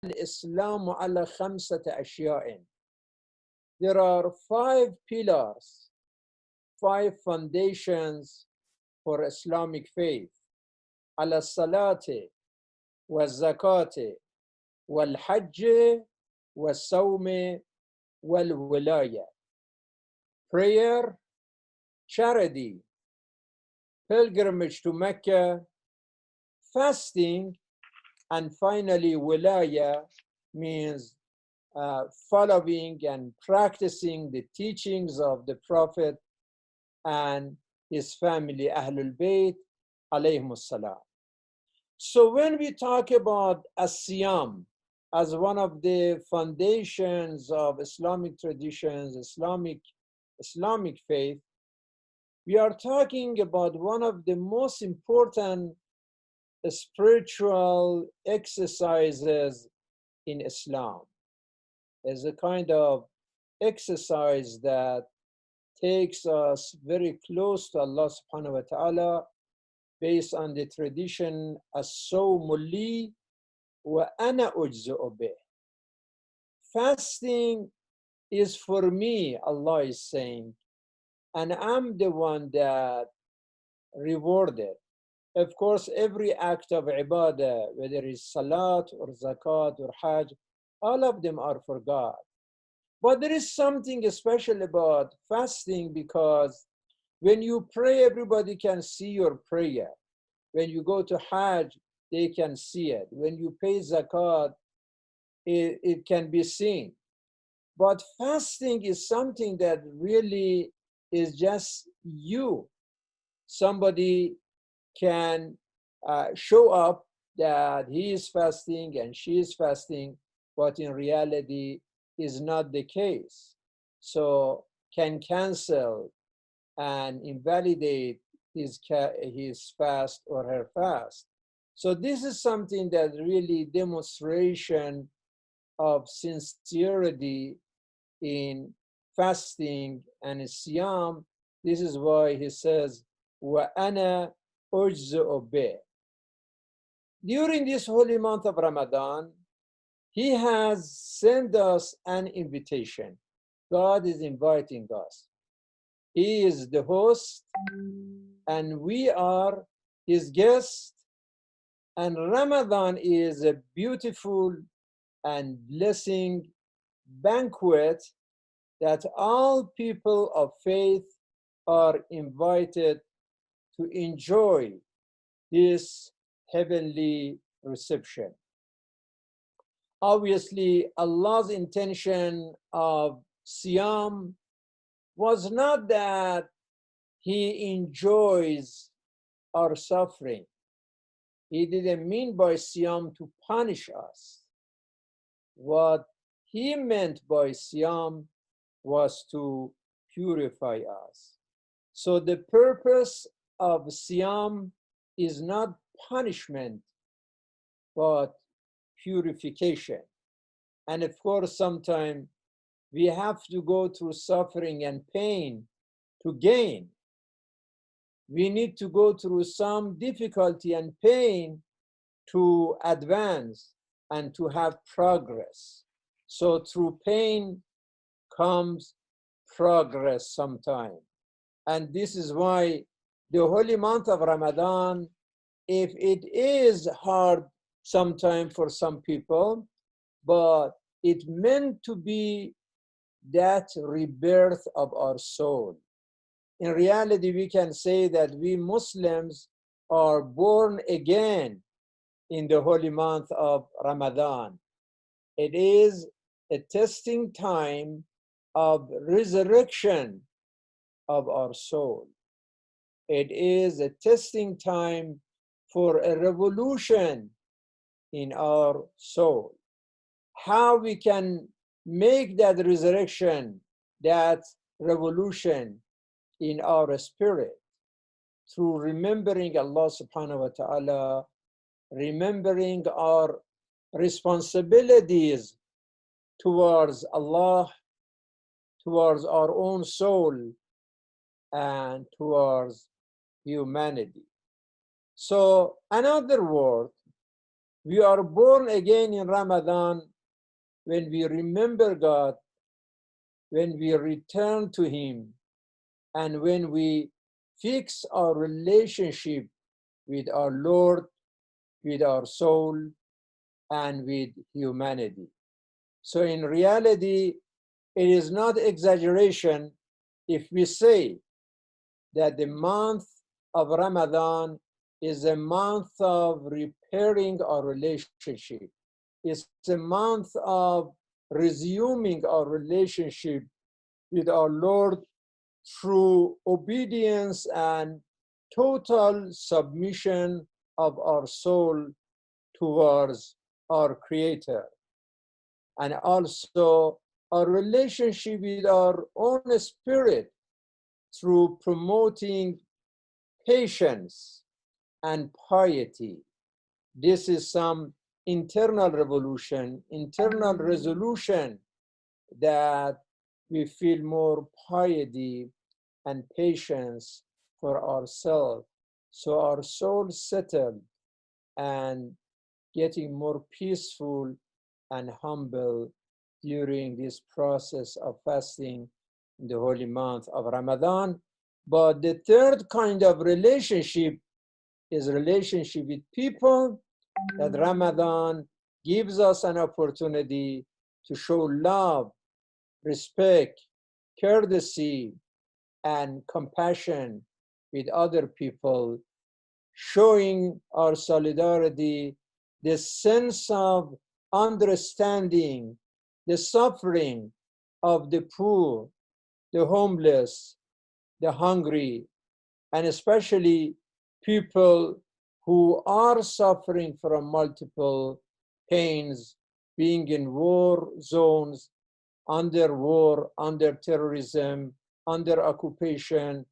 الإسلام على 5 أشياء. There are 5 pillars, 5 foundations for Islamic faith. على الصلاة والزكاة والحج والصوم والولاية. Prayer, charity, pilgrimage to Mecca, fasting, and finally wilaya means following and practicing the teachings of the Prophet and his family, Ahlul Bayt, alayhim salam. So when we talk about as-siyam as one of the foundations of Islamic traditions, Islamic faith, we are talking about one of the most important spiritual exercises in Islam. Is a kind of exercise that takes us very close to Allah subhanahu wa ta'ala based on the tradition as-sawmu li wa ana ujzu'u bih. Fasting is for me, Allah is saying, and I'm the one that rewarded. Of course, every act of ibadah, whether it's salat or zakat or hajj, all of them are for God. But there is something special about fasting because when you pray, everybody can see your prayer. When you go to hajj, they can see it. When you pay zakat, it can be seen. But fasting is something that really is just you. Somebody can show up that he is fasting and she is fasting, but in reality is not the case. So can cancel and invalidate his fast or her fast. So this is something that really demonstration of sincerity in fasting and siyam. This is why he says, وَأَنَا أُجْزِئُ بِهِ. During this holy month of Ramadan, he has sent us an invitation. God is inviting us. He is the host, and we are his guests. And Ramadan is a beautiful and blessing banquet that all people of faith are invited to enjoy this heavenly reception. Obviously, Allah's intention of Siyam was not that he enjoys our suffering. He didn't mean by Siyam to punish us. What he meant by Siyam was to purify us. So the purpose of Siyam is not punishment, but purification. And of course, sometimes we have to go through suffering and pain to gain. We need to go through some difficulty and pain to advance and to have progress. So through pain comes progress sometime. And this is why the holy month of Ramadan, if it is hard sometime for some people, but it meant to be that rebirth of our soul. In reality, we can say that we Muslims are born again in the holy month of Ramadan. It is a testing time of resurrection of our soul. It is a testing time for a revolution in our soul. How we can make that resurrection, that revolution in our spirit through remembering Allah subhanahu wa ta'ala, remembering our responsibilities towards Allah, towards our own soul, and towards humanity. So another word We are born again in Ramadan when we remember God, when we return to Him, and when we fix our relationship with our Lord, with our soul, and with humanity. So in reality, it is not exaggeration if we say that the month of Ramadan is a month of repairing our relationship. It's a month of resuming our relationship with our Lord through obedience and total submission of our soul towards our Creator. And also our relationship with our own spirit through promoting patience and piety. This is some internal revolution, internal resolution that we feel more piety and patience for ourselves. So our soul settled and getting more peaceful and humble during this process of fasting in the holy month of Ramadan. But the third kind of relationship is relationship with people, that Ramadan gives us an opportunity to show love, respect, courtesy, and compassion with other people, showing our solidarity, the sense of understanding the suffering of the poor, the homeless, the hungry, and especially people who are suffering from multiple pains, being in war zones, under war, under terrorism, under occupation,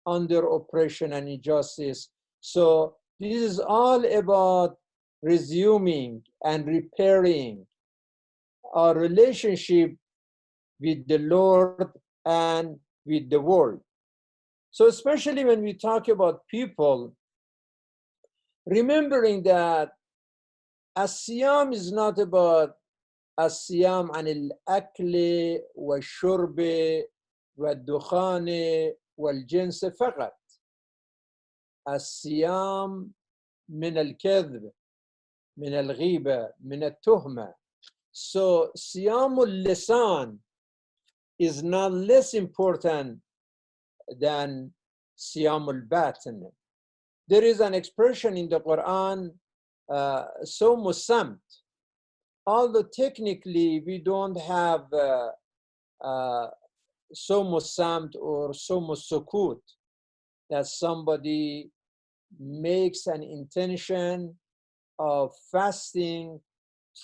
under oppression and injustice. So this is all about resuming and repairing our relationship with the Lord and with the world. So especially when we talk about people, remembering that الصيام is not about الصيام عن الأكل والشرب والدخان والجنس فقط. الصيام من الكذب، من الغيبة، من التهمة. So صيام اللسان is not less important than صيام الباطن. There is an expression in the Quran, صوم الصمت. Although technically we don't have صوم الصمت or صوم السكوت, that somebody makes an intention of fasting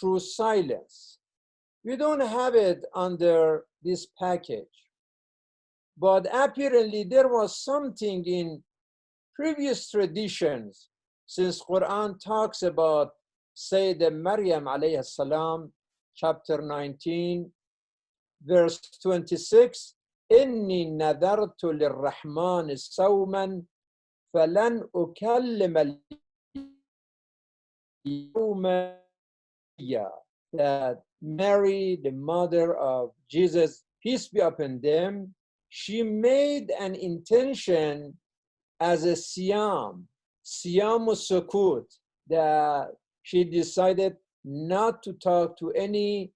through silence. We don't have it under this package. But apparently there was something in previous traditions, since Quran talks about Sayyidah Maryam alayhi salam, chapter 19, verse 26, إني نذرت للرحمن صوما فلن أكلم اليوم. That Mary, the mother of Jesus, peace be upon them, she made an intention as a siyam sukut, that she decided not to talk to any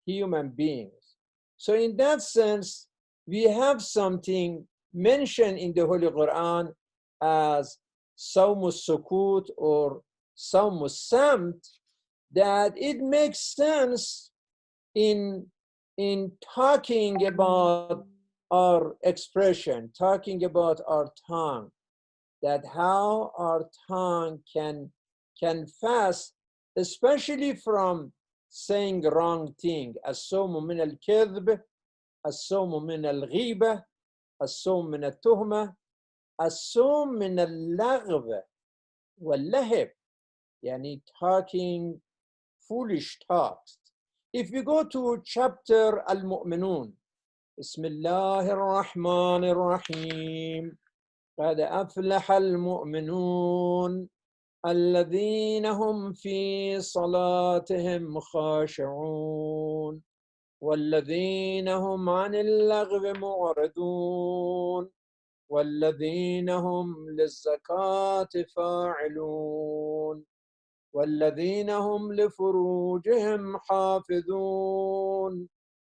human beings. So in that sense, we have something mentioned in the Holy Quran as sawm sukut or sawm samt, that it makes sense in talking about our expression, talking about our tongue, that how our tongue can fast, especially from saying wrong thing. الصوم من الكذب، الصوم من الغيبة، الصوم من التهمة، الصوم من اللغو واللهب، يعني talking foolish talks. If we go to chapter Al-Mu'minun, بسم الله الرحمن الرحيم قد أفلح المؤمنون الذين هم في صلاتهم خاشعون والذين هم عن اللغو معرضون والذين هم للزكاة فاعلون والذين هم لفروجهم حافظون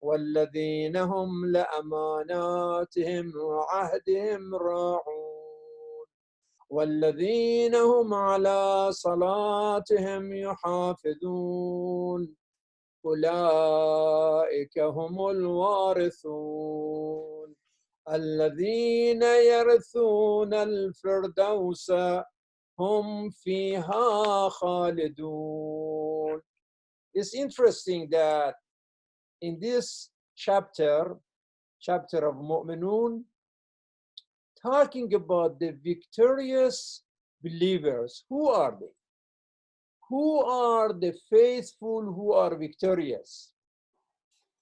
والذين هم لأماناتهم وعهدهم راعون والذين هم على صلاتهم يحافظون أولئك هم الوارثون الذين يرثون الفردوس هم فيها خالدون. It's interesting that in this chapter of Mu'minun, talking about the victorious believers. Who are they? Who are the faithful who are victorious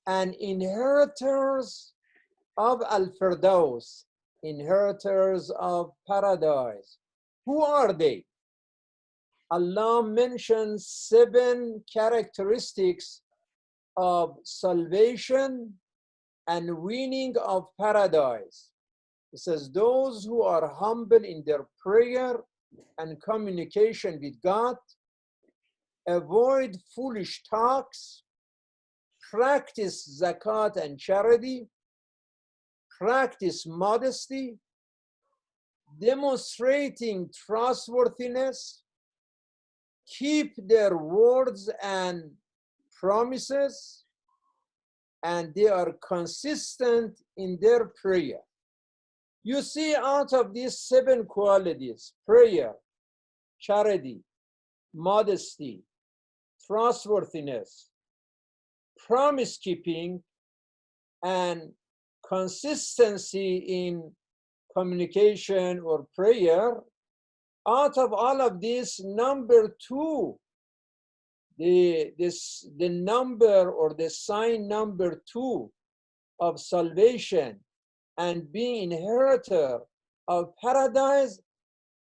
and inheritors of Al-Firdaus, inheritors of paradise? Who are they? Allah mentions 7 characteristics of salvation and winning of paradise. It says, those who are humble in their prayer and communication with God, avoid foolish talks, practice zakat and charity, practice modesty, demonstrating trustworthiness, keep their words and promises, and they are consistent in their prayer. You see, out of these 7 qualities, prayer, charity, modesty, trustworthiness, promise keeping, and consistency in communication or prayer, out of all of this, number 2, the number or the sign number 2 of salvation and being inheritor of paradise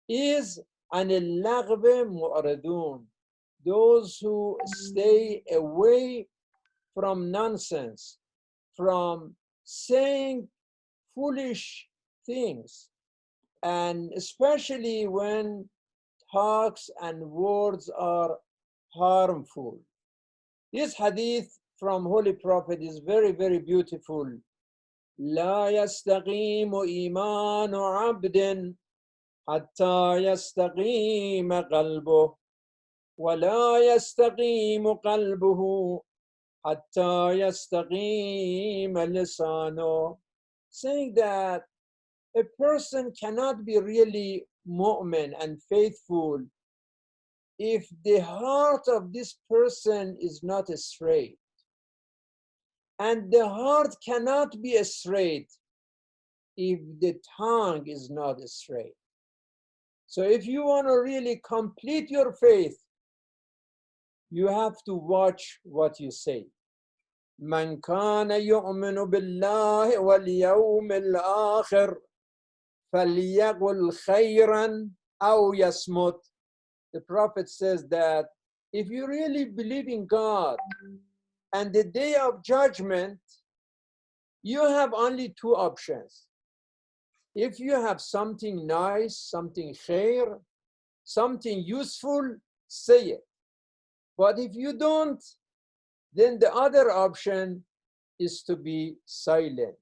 is an al-laghwi mu'radun, those who stay away from nonsense, from saying foolish things, and especially when talks and words are harmful. This hadith from Holy Prophet is very, very beautiful. لا يستقيم إيمان عبد حتى يستقيم قلبه ولا يستقيم قلبه حتى يستقيم لسانه, saying that a person cannot be really mu'min and faithful if the heart of this person is not straight. And the heart cannot be straight if the tongue is not straight. So if you want to really complete your faith, you have to watch what you say. من كان يؤمن بالله واليوم الآخر فليقل خيرا أو يصمت. The Prophet says that if you really believe in God and the day of judgment, you have only 2 options. If you have something nice, something khair, something useful, say it. But if you don't, then the other option is to be silent.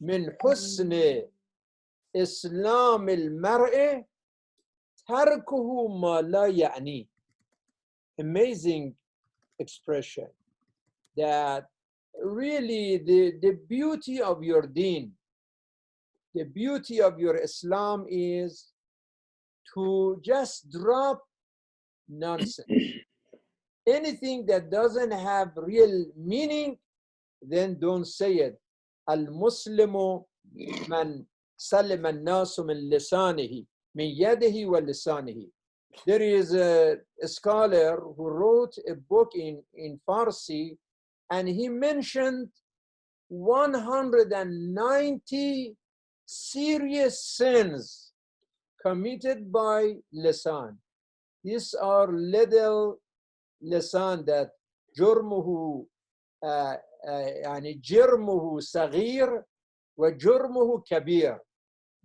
من حسن إسلام المرء تركه ما لا يعني. Amazing expression that really the beauty of your deen, the beauty of your Islam is to just drop nonsense. Anything that doesn't have real meaning, then don't say it. Al-Muslimu man salima an-nasu min lisanihi, min yadihi wa lisanihi. There is a scholar who wrote a book in Farsi, and he mentioned 190 serious sins committed by lisan. these are little lesson that جرمه يعني جرمه صغير وجرمه كبير,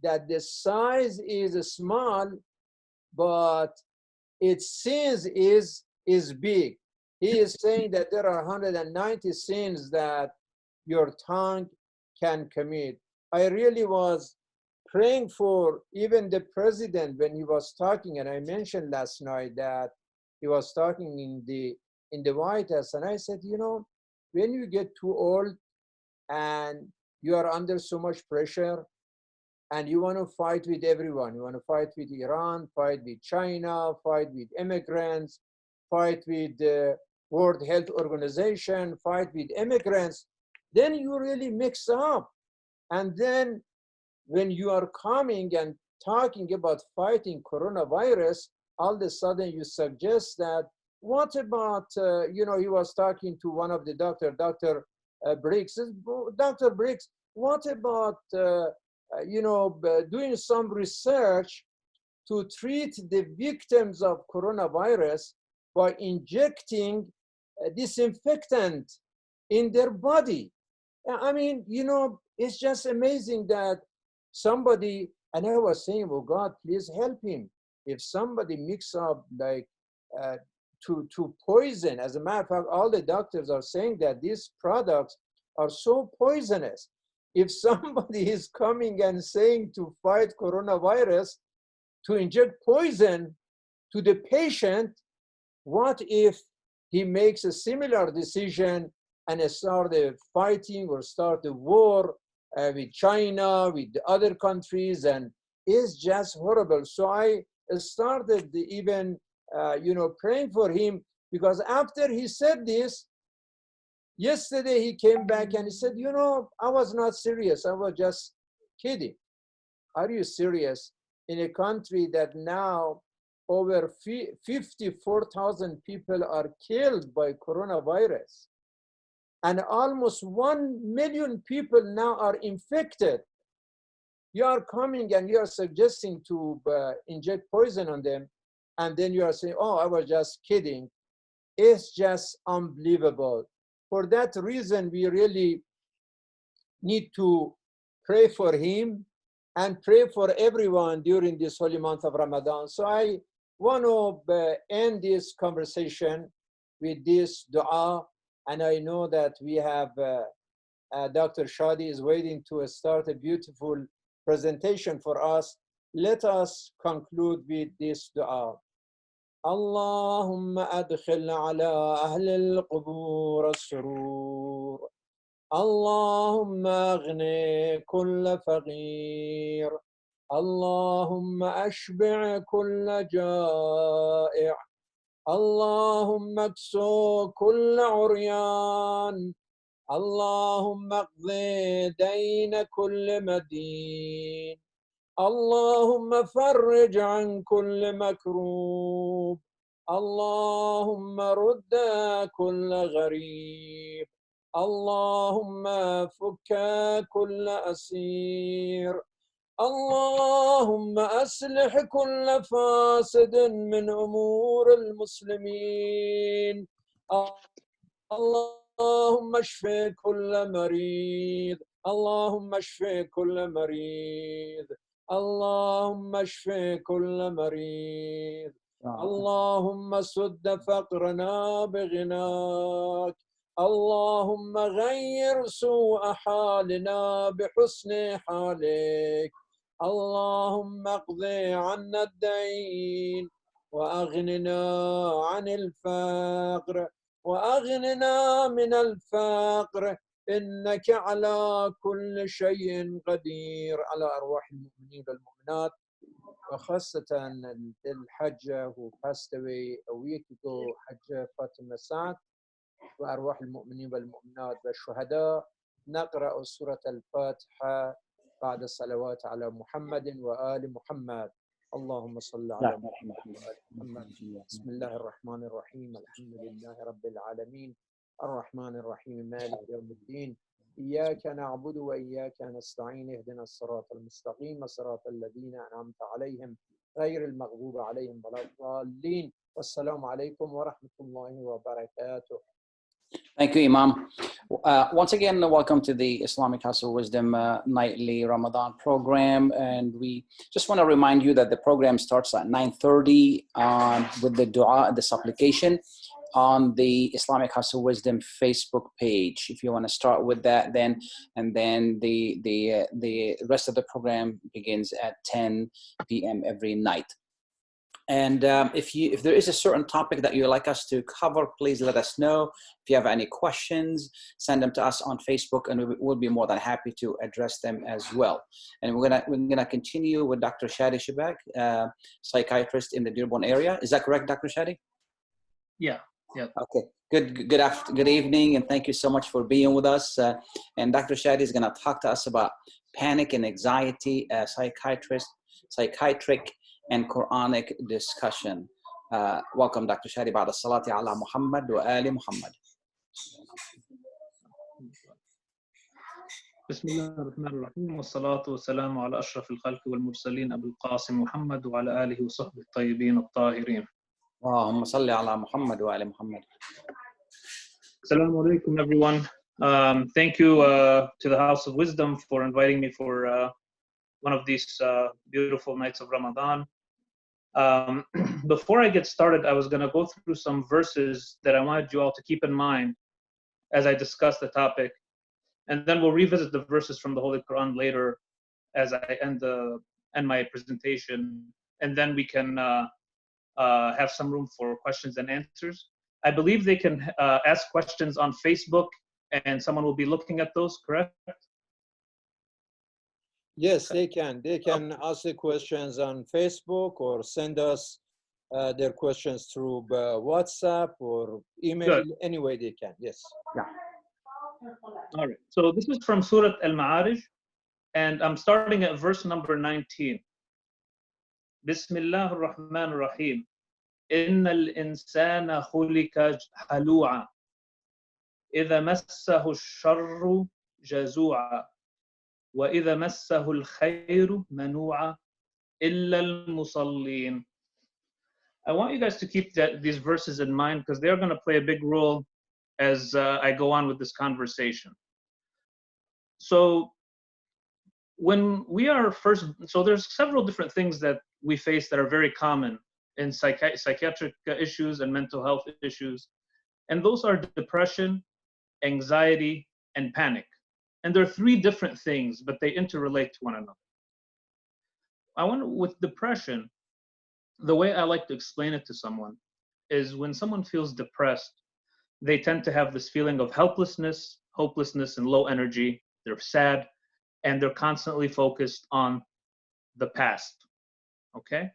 that the size is small but its sins is big. He is saying that there are 190 sins that your tongue can commit. I really was praying for even the president when he was talking, and I mentioned last night that he was talking in the White House, and I said, you know, when you get too old and you are under so much pressure and you want to fight with everyone, you want to fight with Iran, fight with China, fight with immigrants, fight with the World Health Organization, fight with immigrants, then you really mix up. And then when you are coming and talking about fighting coronavirus, all of a sudden you suggest that, what about, you know, he was talking to one of the Dr. Briggs. Dr. Briggs, what about, you know, doing some research to treat the victims of coronavirus by injecting disinfectant in their body? I mean, you know, it's just amazing that somebody, and I was saying, oh God, please help him. If somebody mix up like to poison, as a matter of fact, all the doctors are saying that these products are so poisonous. If somebody is coming and saying to fight coronavirus, to inject poison to the patient, what if he makes a similar decision and start a fighting or start a war with China, with the other countries, and it's just horrible. So I started even, you know, praying for him, because after he said this, yesterday he came back and he said, you know, I was not serious. I was just kidding. Are you serious? In a country that now over 54,000 people are killed by coronavirus, and almost 1 million people now are infected. You are coming and you are suggesting to inject poison on them, and then you are saying, oh, I was just kidding. It's just unbelievable. For that reason, we really need to pray for him and pray for everyone during this holy month of Ramadan. So I want to end this conversation with this dua, and I know that we have Dr. Shady is waiting to start a beautiful presentation for us. Let us conclude with this dua. اللهم أدخل على أهل القبور السرور. اللهم أغني كل فقير. اللهم أشبع كل جائع. اللهم اكسو كل عريان. اللهم اقض دين كل مدين. اللهم فرج عن كل مكروب. اللهم رد كل غريب. اللهم فك كل أسير. اللهم أصلح كل فاسد من أمور المسلمين. اللهم اشف كل مريض. اللهم اشف كل مريض. اللهم اشف كل مريض. اللهم سد فقرنا بغناك. اللهم غير سوء حالنا بحسن حالك. اللهم اقض عنا الدين وأغننا عن الفقر وأغننا من الفقر، إنك على كل شيء قدير. على أرواح المؤمنين والمؤمنات، وخاصة الحجة who passed away a week ago, حجة فاطمة سعد، وأرواح المؤمنين والمؤمنات والشهداء. نقرأ سورة الفاتحة بعد الصلوات على محمد وآل محمد. اللهم صل على محمد وآل محمد. بسم الله الرحمن الرحيم. الحمد لله رب العالمين الرحمن الرحيم مالك يوم الدين. إياك نعبد وإياك نستعين. اهدنا الصراط المستقيم صراط الذين أنعمت عليهم غير المغضوب عليهم ولا الضالين والسلام عليكم ورحمة الله وبركاته. Thank you, Imam. Once again, welcome to the Islamic House of Wisdom nightly Ramadan program. And we just want to remind you that the program starts at 9:30 with the dua, the supplication on the Islamic House of Wisdom Facebook page. If you want to start with that, then the rest of the program begins at 10 p.m. every night. And if there is a certain topic that you'd like us to cover, please let us know. If you have any questions, send them to us on Facebook, and we'll be more than happy to address them as well. And we're gonna continue with Dr. Shady Shebak, psychiatrist in the Dearborn area. Is that correct, Dr. Shady? Yeah. Okay. Good evening, and thank you so much for being with us. And Dr. Shady is gonna talk to us about panic and anxiety, psychiatric and Quranic discussion. Welcome, Dr. Shady. بعد الصلاة على محمد وآل محمد. بسم الله الرحمن الرحيم والصلاة والسلام على أشرف الخلق والمرسلين أبو القاسم محمد وعلى آله وصحبه الطيبين الطاهرين. اللهم صل على محمد وآل محمد. Assalamu alaikum, everyone. Thank you to the House of Wisdom for inviting me for one of these beautiful nights of Ramadan. Before I get started, I was going to go through some verses that I wanted you all to keep in mind as I discuss the topic, and then we'll revisit the verses from the Holy Quran later as I end my presentation, and then we can have some room for questions and answers. I believe they can ask questions on Facebook, and someone will be looking at those, correct? Yes, they can. They can ask the questions on Facebook or send us their questions through WhatsApp or email. Good. Any way they can. Yes. Yeah. All right. So this is from Surah Al-Ma'arij, and I'm starting at verse number 19. Bismillah ar-Rahman ar-Rahim. إن الإنسان خلق هلوعا إذا مسه الشر جزوعا وإذا مسه الخير منوعا إلا المصلين. I want you guys to keep these verses in mind because they're going to play a big role as I go on with this conversation. So when we are so there's several different things that we face that are very common in psychiatric issues and mental health issues. And those are depression, anxiety, and panic. And they're three different things, but they interrelate to one another. With depression, the way I like to explain it to someone is when someone feels depressed, they tend to have this feeling of helplessness, hopelessness, and low energy. They're sad, and they're constantly focused on the past, okay?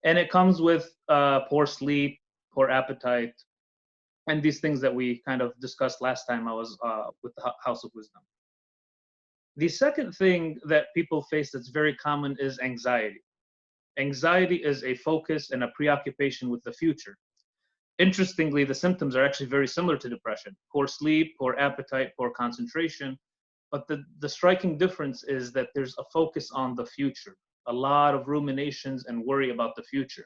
And it comes with poor sleep, poor appetite, and these things that we kind of discussed last time I was with the House of Wisdom. The second thing that people face that's very common is anxiety. Anxiety is a focus and a preoccupation with the future. Interestingly, the symptoms are actually very similar to depression. Poor sleep, poor appetite, poor concentration. But the striking difference is that there's a focus on the future, a lot of ruminations and worry about the future.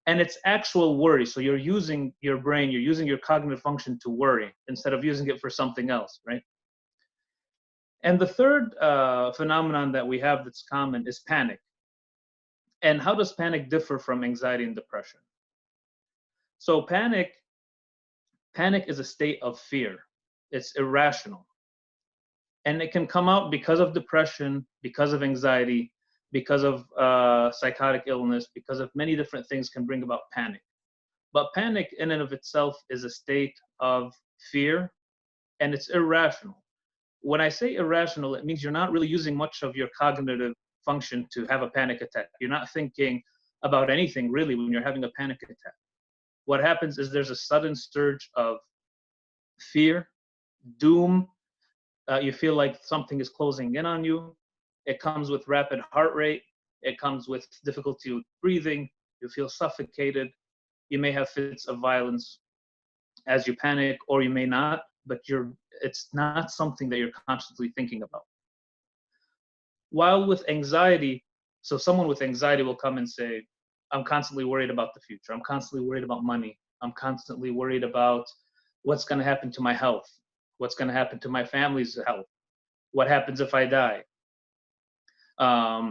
And it's actual worry. So you're using your brain, you're using your cognitive function to worry instead of using it for something else, right? And the third phenomenon that we have that's common is panic. And how does panic differ from anxiety and depression? So panic is a state of fear. It's irrational. And it can come out because of depression, because of anxiety, because of psychotic illness, because of many different things can bring about panic. But panic in and of itself is a state of fear, and it's irrational. When I say irrational, it means you're not really using much of your cognitive function to have a panic attack. You're not thinking about anything really when you're having a panic attack. What happens is there's a sudden surge of fear, doom. You feel like something is closing in on you. It comes with rapid heart rate. It comes with difficulty with breathing. You feel suffocated. You may have fits of violence as you panic, or you may not, but it's not something that you're consciously thinking about. While with anxiety, so someone with anxiety will come and say, I'm constantly worried about the future. I'm constantly worried about money. I'm constantly worried about what's going to happen to my health, what's going to happen to my family's health, what happens if I die,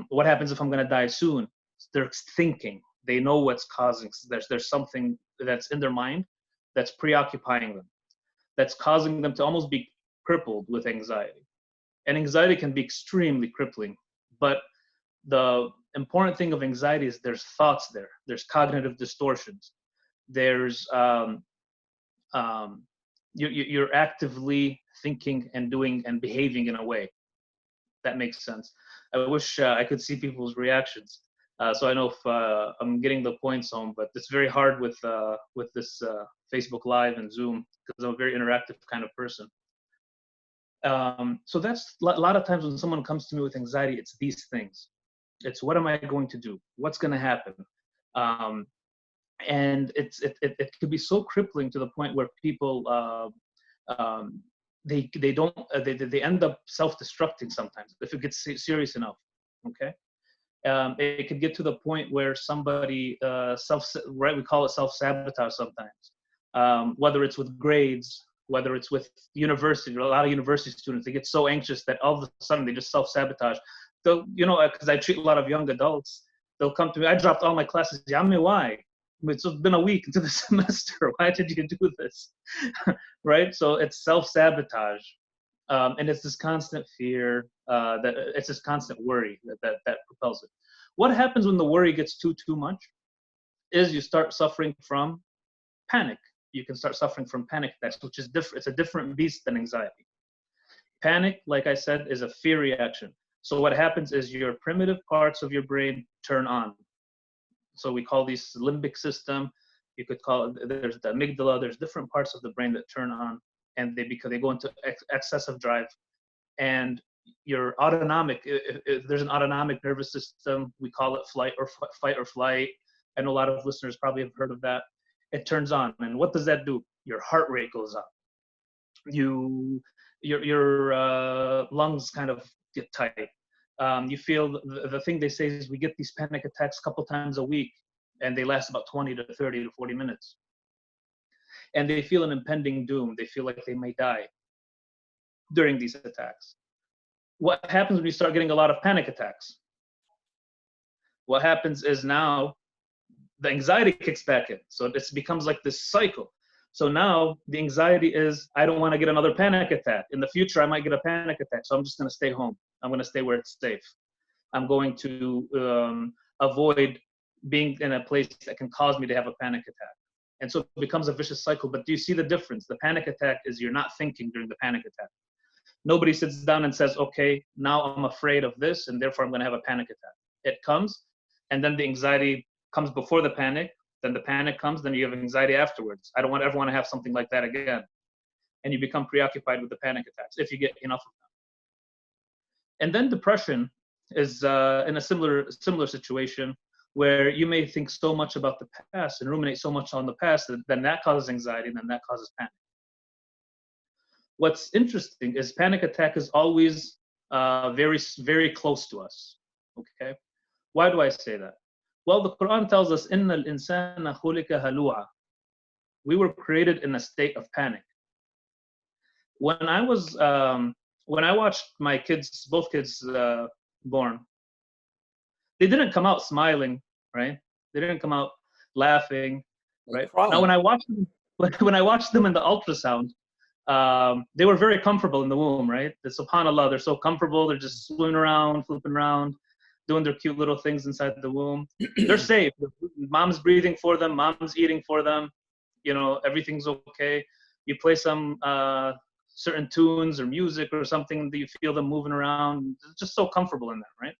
what happens if I'm going to die soon. They're thinking. They know what's causing. There's something that's in their mind that's preoccupying them, that's causing them to almost be crippled with anxiety. And anxiety can be extremely crippling. But the important thing of anxiety is there's thoughts there. There's cognitive distortions. There's you're actively thinking and doing and behaving in a way that makes sense. I wish I could see people's reactions, so I know if I'm getting the points home. But it's very hard with this Facebook Live and Zoom because I'm a very interactive kind of person. So that's a lot of times when someone comes to me with anxiety, it's these things. It's what am I going to do? What's going to happen? And it could be so crippling to the point where people they end up self-destructing sometimes if it gets serious enough. Okay, it could get to the point where somebody we call it self-sabotage sometimes, whether it's with grades, whether it's with university. A lot of university students, they get so anxious that all of a sudden they just self-sabotage. So, because I treat a lot of young adults, they'll come to me, I dropped all my classes. Yami, why? It's been a week into the semester. Why did you do this? Right? So it's self-sabotage. And it's this constant fear, that it's this constant worry that propels it. What happens when the worry gets too much is you start suffering from panic. You can start suffering from panic attacks, which is different. It's a different beast than anxiety. Panic, like I said, is a fear reaction. So what happens is your primitive parts of your brain turn on. So we call these limbic system. You could call it, there's the amygdala, there's different parts of the brain that turn on, and they go into excessive drive. And your autonomic, there's an autonomic nervous system, we call it fight or flight. I know a lot of listeners probably have heard of that. It turns on, and what does that do? Your heart rate goes up. Your lungs kind of get tight. You feel the thing they say is we get these panic attacks a couple times a week, and they last about 20 to 30 to 40 minutes. And they feel an impending doom. They feel like they may die during these attacks. What happens when you start getting a lot of panic attacks? What happens is now the anxiety kicks back in. So it becomes like this cycle. So now the anxiety is, I don't want to get another panic attack. In the future, I might get a panic attack. So I'm just going to stay home. I'm going to stay where it's safe. I'm going to avoid being in a place that can cause me to have a panic attack. And so it becomes a vicious cycle. But do you see the difference? The panic attack is you're not thinking during the panic attack. Nobody sits down and says, okay, now I'm afraid of this, and therefore I'm going to have a panic attack. It comes, and then the anxiety comes before the panic. Then the panic comes, then you have anxiety afterwards. I don't ever want to have something like that again. And you become preoccupied with the panic attacks if you get enough of them. And then depression is in a similar situation where you may think so much about the past and ruminate so much on the past that then that causes anxiety and then that causes panic. What's interesting is panic attack is always very, very close to us. Okay, why do I say that? Well, the Quran tells us, "Inna al-insana khuliqa halu'a." We were created in a state of panic. When I watched my kids, both kids born, they didn't come out smiling, right? They didn't come out laughing, right? Now, when I watched them in the ultrasound, they were very comfortable in the womb, right? SubhanAllah, they're so comfortable. They're just swimming around, flipping around, doing their cute little things inside the womb. They're safe. Mom's breathing for them. Mom's eating for them. Everything's okay. You play some certain tunes or music or something that you feel them moving around. They're just so comfortable in that, right?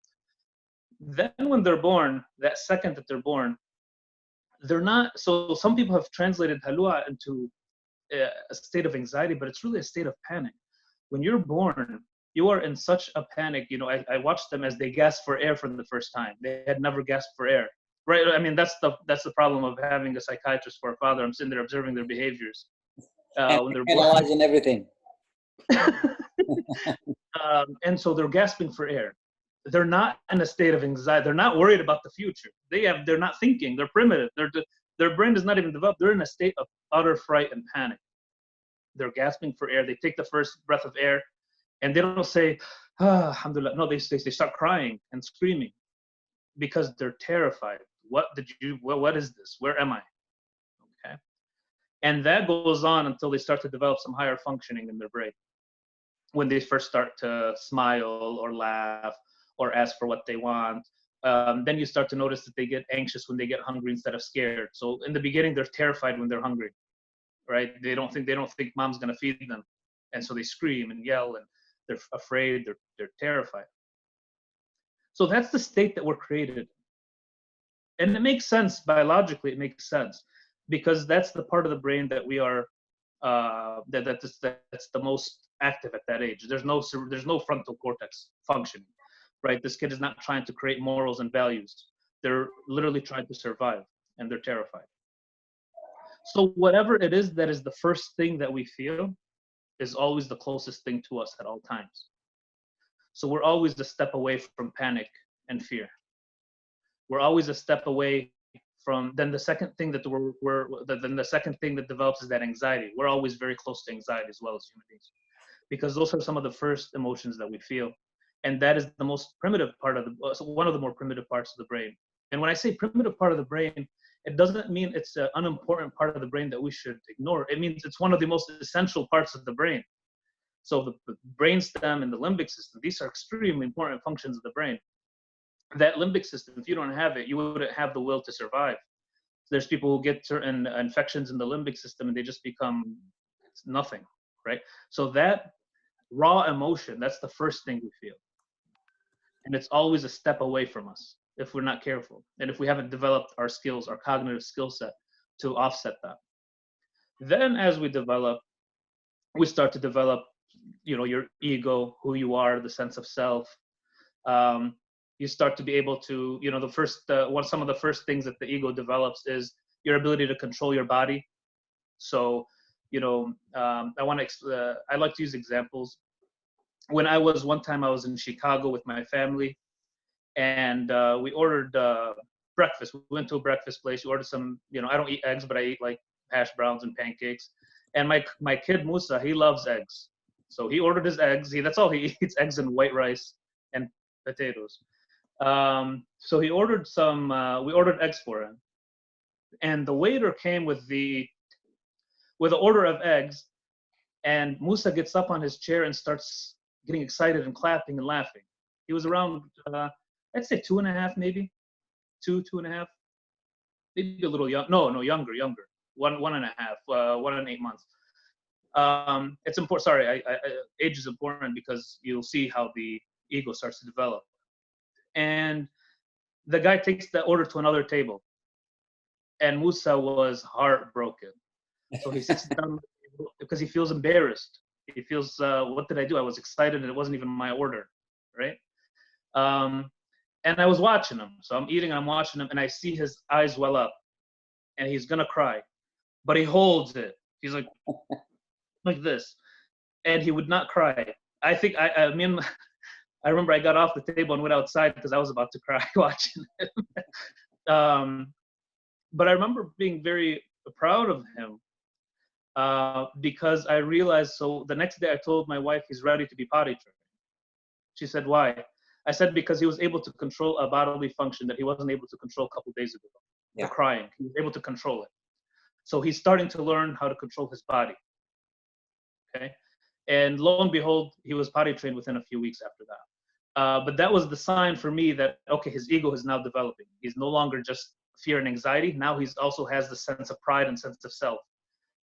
Then when they're born, that second that they're born, they're not. So some people have translated halua into a state of anxiety, but it's really a state of panic. When you're born, you are in such a panic. I watched them as they gasped for air for the first time. They had never gasped for air, right? I mean, that's the problem of having a psychiatrist for a father. I'm sitting there observing their behaviors when they're born. Analyzing everything. And so they're gasping for air. they're not in a state of anxiety. They're not worried about the future. They're not thinking. They're primitive. Their brain is not even developed. They're in a state of utter fright and panic. They're gasping for air. They take the first breath of air, and they don't say, ah, alhamdulillah. No, they start crying and screaming because they're terrified. What is this? Where am I? Okay. And that goes on until they start to develop some higher functioning in their brain. When they first start to smile or laugh or ask for what they want, then you start to notice that they get anxious when they get hungry instead of scared. So in the beginning, they're terrified when they're hungry, right? They don't think mom's gonna feed them, and so they scream and yell, and they're afraid. They're terrified. So that's the state that we're created, and it makes sense biologically. It makes sense because that's the part of the brain that we are that's the most active at that age. There's no frontal cortex functioning, right? This kid is not trying to create morals and values. They're literally trying to survive, and they're terrified. So whatever it is that is the first thing that we feel is always the closest thing to us at all times. So we're always a step away from panic and fear. We're always a step away from, then the second thing that the second thing that develops is that anxiety. We're always very close to anxiety as well as human beings, because those are some of the first emotions that we feel. And that is the most primitive part of one of the more primitive parts of the brain. And when I say primitive part of the brain, it doesn't mean it's an unimportant part of the brain that we should ignore. It means it's one of the most essential parts of the brain. So the brainstem and the limbic system, these are extremely important functions of the brain. That limbic system, if you don't have it, you wouldn't have the will to survive. There's people who get certain infections in the limbic system and they just become nothing, right? So that raw emotion, that's the first thing we feel. And it's always a step away from us if we're not careful. And if we haven't developed our skills, our cognitive skill set to offset that. Then as we develop, we start to develop, your ego, who you are, the sense of self. You start to be able to, some of the first things that the ego develops is your ability to control your body. So, I like to use examples. One time I was in Chicago with my family, and we ordered breakfast. We went to a breakfast place. We ordered some, I don't eat eggs, but I eat like hash browns and pancakes. And my kid Musa, he loves eggs. So he ordered his eggs. That's all he eats, eggs and white rice and potatoes. So he ordered we ordered eggs for him. And the waiter came with the order of eggs, and Musa gets up on his chair and starts getting excited and clapping and laughing. He was around, I'd say 2.5, maybe 2.5, maybe a little young. No, younger, 1.5, 1 and 8 months. It's important. Sorry, age is important because you'll see how the ego starts to develop. And the guy takes the order to another table, and Musa was heartbroken. So he sits down because he feels embarrassed. He feels, what did I do? I was excited and it wasn't even my order, right? And I was watching him. So I'm eating and I'm watching him, and I see his eyes well up, and he's gonna cry, but he holds it. He's like, like this, and he would not cry. I think I remember I got off the table and went outside because I was about to cry watching him. But I remember being very proud of him because I realized, so the next day I told my wife he's ready to be potty trained. She said, why? I said, because he was able to control a bodily function that he wasn't able to control a couple days ago. Yeah. The crying. He was able to control it. So he's starting to learn how to control his body. Okay. And lo and behold, he was potty trained within a few weeks after that. But that was the sign for me that, okay, his ego is now developing. He's no longer just fear and anxiety. Now he's also has the sense of pride and sense of self.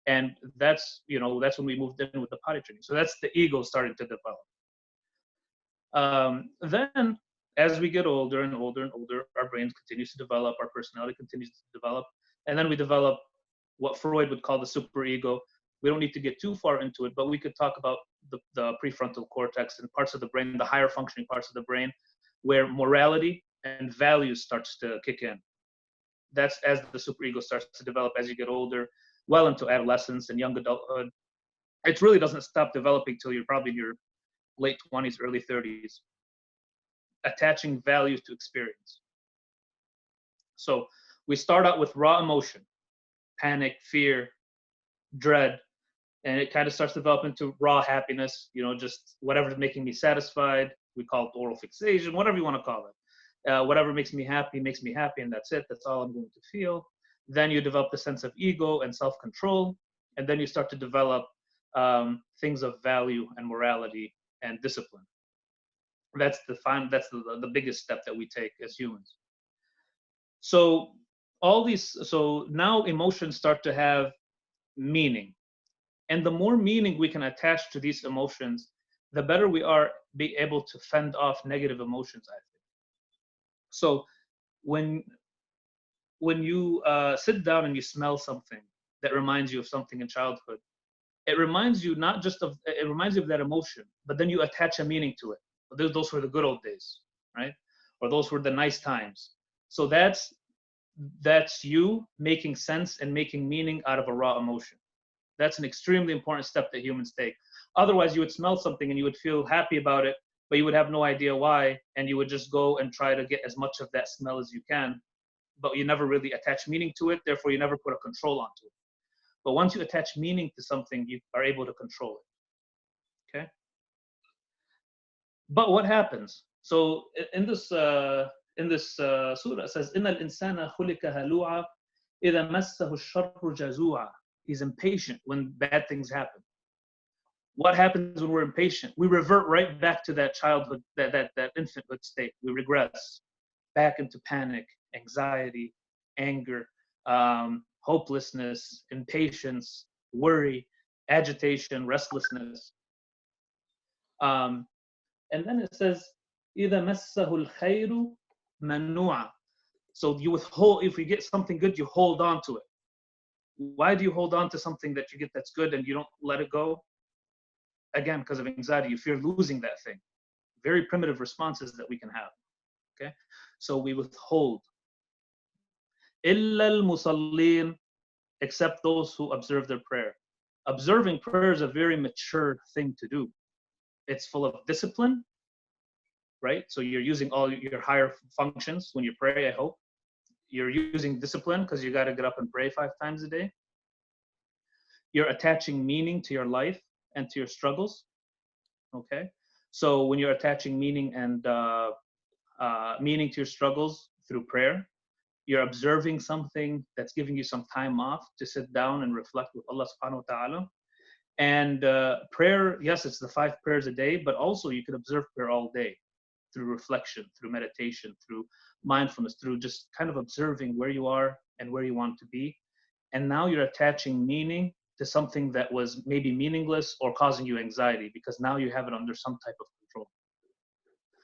And that's when we moved in with the potty training. So that's the ego starting to develop. Then as we get older and older and older, our brains continues to develop, our personality continues to develop. And then we develop what Freud would call the superego. We don't need to get too far into it, but we could talk about the prefrontal cortex and parts of the brain, the higher functioning parts of the brain, where morality and values starts to kick in. That's as the superego starts to develop as you get older, well into adolescence and young adulthood. It really doesn't stop developing till you're probably in your late 20s, early 30s. attaching value to experience. So we start out with raw emotion, panic, fear, dread, and it kind of starts to develop into raw happiness, just whatever's making me satisfied. We call it oral fixation, whatever you want to call it. Whatever makes me happy, and that's it. That's all I'm going to feel. Then you develop the sense of ego and self-control, and then you start to develop things of value and morality and discipline. That's the biggest step that we take as humans. So now emotions start to have meaning. And the more meaning we can attach to these emotions, the better we are be able to fend off negative emotions, I think. So when you sit down and you smell something that reminds you of something in childhood, it reminds you of that emotion, but then you attach a meaning to it. Those were the good old days, right? Or those were the nice times. So that's you making sense and making meaning out of a raw emotion. That's an extremely important step that humans take. Otherwise, you would smell something and you would feel happy about it, but you would have no idea why, and you would just go and try to get as much of that smell as you can, but you never really attach meaning to it, therefore you never put a control onto it. But once you attach meaning to something, you are able to control it. Okay? But what happens? So in this surah, it says, إِنَّ الْإِنسَانَ خُلِقَ هَلُوعًا إِذَا مَسَّهُ الشَّرُّ جَزُوعًا. He's impatient when bad things happen. What happens when we're impatient? We revert right back to that childhood, that infanthood state. We regress back into panic, anxiety, anger, hopelessness, impatience, worry, agitation, restlessness. And then it says, إِذَا مَسَّهُ الْخَيْرُ مَنُوعًا. So you withhold, if you get something good, you hold on to it. Why do you hold on to something that you get that's good and you don't let it go? Again, because of anxiety, you fear losing that thing. Very primitive responses that we can have. Okay, so we withhold. إِلَّا الْمُصَلِّينَ, except those who observe their prayer. Observing prayer is a very mature thing to do. It's full of discipline, right? So you're using all your higher functions when you pray, I hope. You're using discipline because you got to get up and pray 5 times a day. You're attaching meaning to your life and to your struggles. Okay, so when you're attaching meaning and meaning to your struggles through prayer, you're observing something that's giving you some time off to sit down and reflect with Allah subhanahu wa ta'ala. And prayer, yes, it's the 5 prayers a day, but also you could observe prayer all day through reflection, through meditation, through mindfulness, through just kind of observing where you are and where you want to be. And now you're attaching meaning to something that was maybe meaningless or causing you anxiety, because now you have it under some type of control.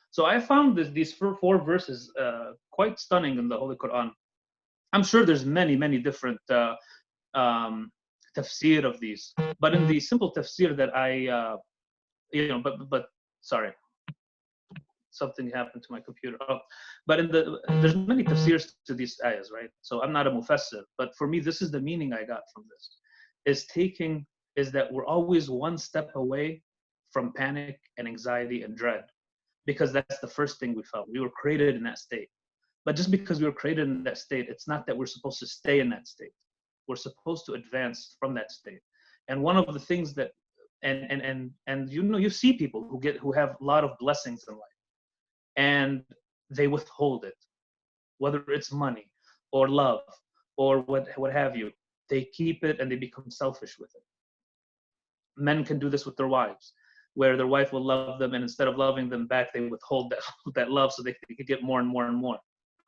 So I found these 4 verses quite stunning in the Holy Quran. I'm sure there's many different tafsir of these, but in the simple tafsir that I, but sorry, something happened to my computer. But there's many tafsirs to these ayahs, right? So I'm not a mufassir, but for me, this is the meaning I got from this. Is that we're always one step away from panic and anxiety and dread, because that's the first thing we felt. We were created in that state. But just because we were created in that state, it's not that we're supposed to stay in that state. We're supposed to advance from that state. And one of the things that, and you see people who have a lot of blessings in life, and they withhold it, whether it's money or love or what have you. They keep it and they become selfish with it. Men can do this with their wives, where their wife will love them, and instead of loving them back, they withhold that love so they could get more and more and more,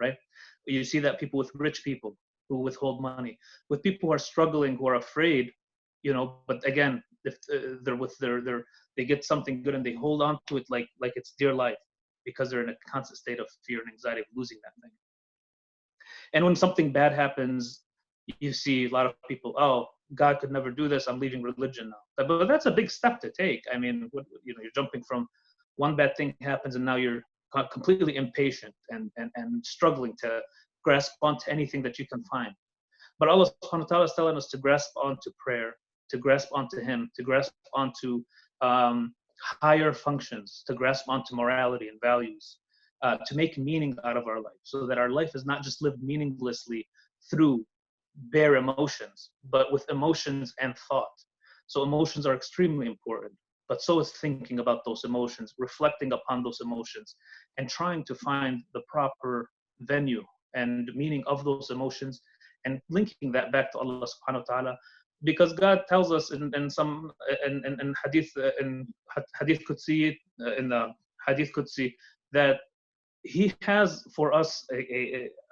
right? You see that people with rich people who withhold money, with people who are struggling, who are afraid, but again, if they get something good and they hold on to it like it's dear life, because they're in a constant state of fear and anxiety of losing that thing. And when something bad happens, you see a lot of people, oh, God could never do this, I'm leaving religion now. But that's a big step to take. I mean, you're jumping from one bad thing happens and now you're completely impatient and struggling to grasp onto anything that you can find. But Allah subhanahu wa ta'ala is telling us to grasp onto prayer, to grasp onto Him, to grasp onto higher functions, to grasp onto morality and values, to make meaning out of our life, so that our life is not just lived meaninglessly through bare emotions, but with emotions and thought. So emotions are extremely important, but so is thinking about those emotions, reflecting upon those emotions, and trying to find the proper venue and meaning of those emotions, and linking that back to Allah subhanahu wa ta'ala. Because God tells us in some in hadith in hadith Qudsi, in the hadith Qudsi, that He has for us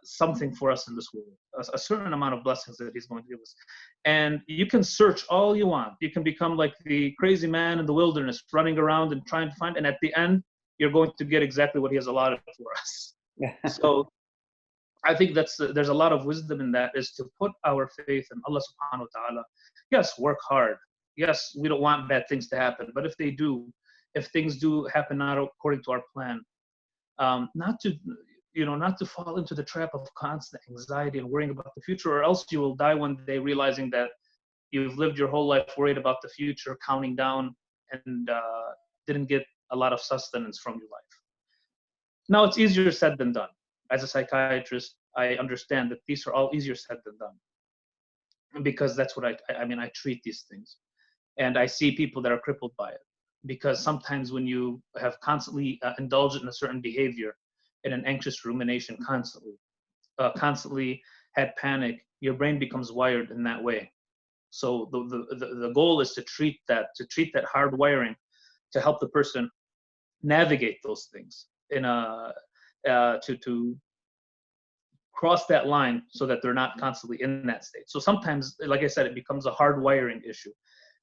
something for us in this world, a certain amount of blessings that He's going to give us. And you can search all you want. You can become like the crazy man in the wilderness, running around and trying to find, and at the end, you're going to get exactly what He has allotted for us. So I think there's a lot of wisdom in that, is to put our faith in Allah subhanahu wa ta'ala. Yes, work hard. Yes, we don't want bad things to happen, but if things do happen not according to our plan, not to fall into the trap of constant anxiety and worrying about the future, or else you will die one day realizing that you've lived your whole life worried about the future, counting down, and didn't get a lot of sustenance from your life. Now, it's easier said than done. As a psychiatrist, I understand that these are all easier said than done, because that's what I treat these things, and I see people that are crippled by it. Because sometimes when you have constantly indulged in a certain behavior, in an anxious rumination, constantly had panic, your brain becomes wired in that way. So the goal is to treat that hard wiring, to help the person navigate those things to cross that line, so that they're not constantly in that state. So sometimes, like I said, it becomes a hard wiring issue,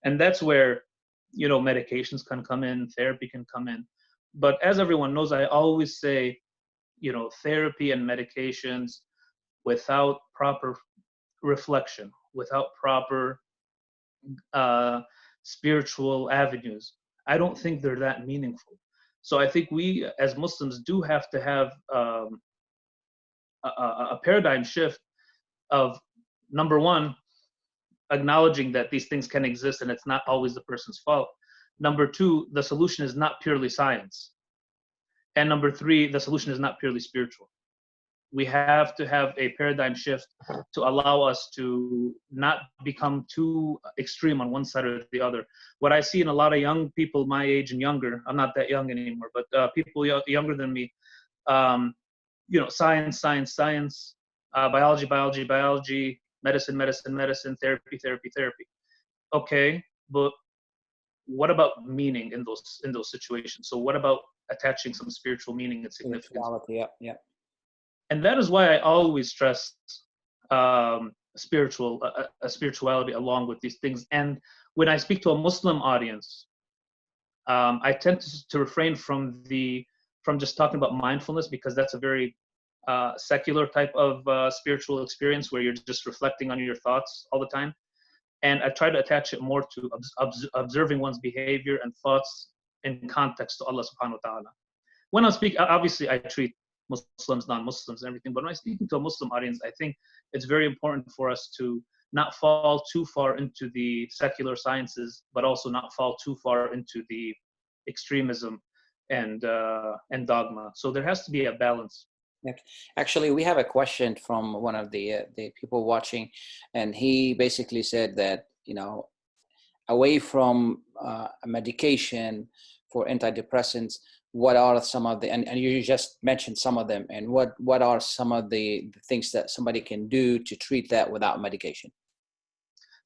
and that's where medications can come in, therapy can come in. But as everyone knows, I always say, therapy and medications without proper reflection, without proper spiritual avenues, I don't think they're that meaningful. So I think we as Muslims do have to have a paradigm shift of, number one, acknowledging that these things can exist and it's not always the person's fault. Number two, the solution is not purely science. And number three, the solution is not purely spiritual. We have to have a paradigm shift to allow us to not become too extreme on one side or the other. What I see in a lot of young people my age and younger, I'm not that young anymore, but people younger than me, science, biology, medicine, therapy. Okay, but what about meaning in those situations? So what about attaching some spiritual meaning and significance? Yeah. And that is why I always stress spirituality along with these things. And when I speak to a Muslim audience, I tend to refrain from just talking about mindfulness, because that's a very secular type of spiritual experience where you're just reflecting on your thoughts all the time. And I try to attach it more to observing one's behavior and thoughts in context to Allah subhanahu wa ta'ala. When I speak, obviously I treat Muslims, non-Muslims, and everything, but when I'm speaking to a Muslim audience, I think it's very important for us to not fall too far into the secular sciences, but also not fall too far into the extremism and dogma. So there has to be a balance. Actually, we have a question from one of the people watching, and he basically said that, away from medication for antidepressants, what are some of the, and you just mentioned some of them, and what are some of the things that somebody can do to treat that without medication?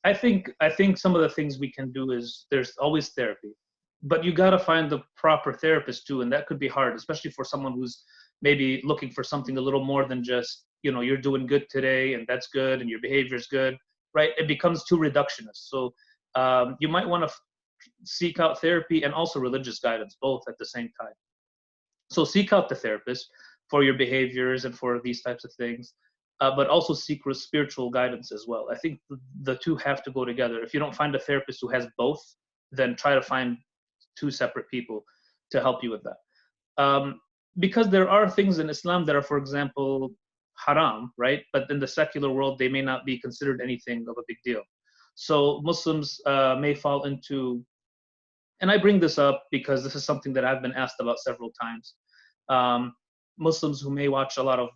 I think some of the things we can do is, there's always therapy, but you got to find the proper therapist too, and that could be hard, especially for someone who's maybe looking for something a little more than just, you're doing good today and that's good and your behavior is good, right? It becomes too reductionist. So you might want to seek out therapy and also religious guidance, both at the same time. So seek out the therapist for your behaviors and for these types of things, but also seek spiritual guidance as well. I think the two have to go together. If you don't find a therapist who has both, then try to find two separate people to help you with that. Because there are things in Islam that are, for example, haram, right? But in the secular world, they may not be considered anything of a big deal. So Muslims may fall into, and I bring this up because this is something that I've been asked about several times. Muslims who may watch a lot of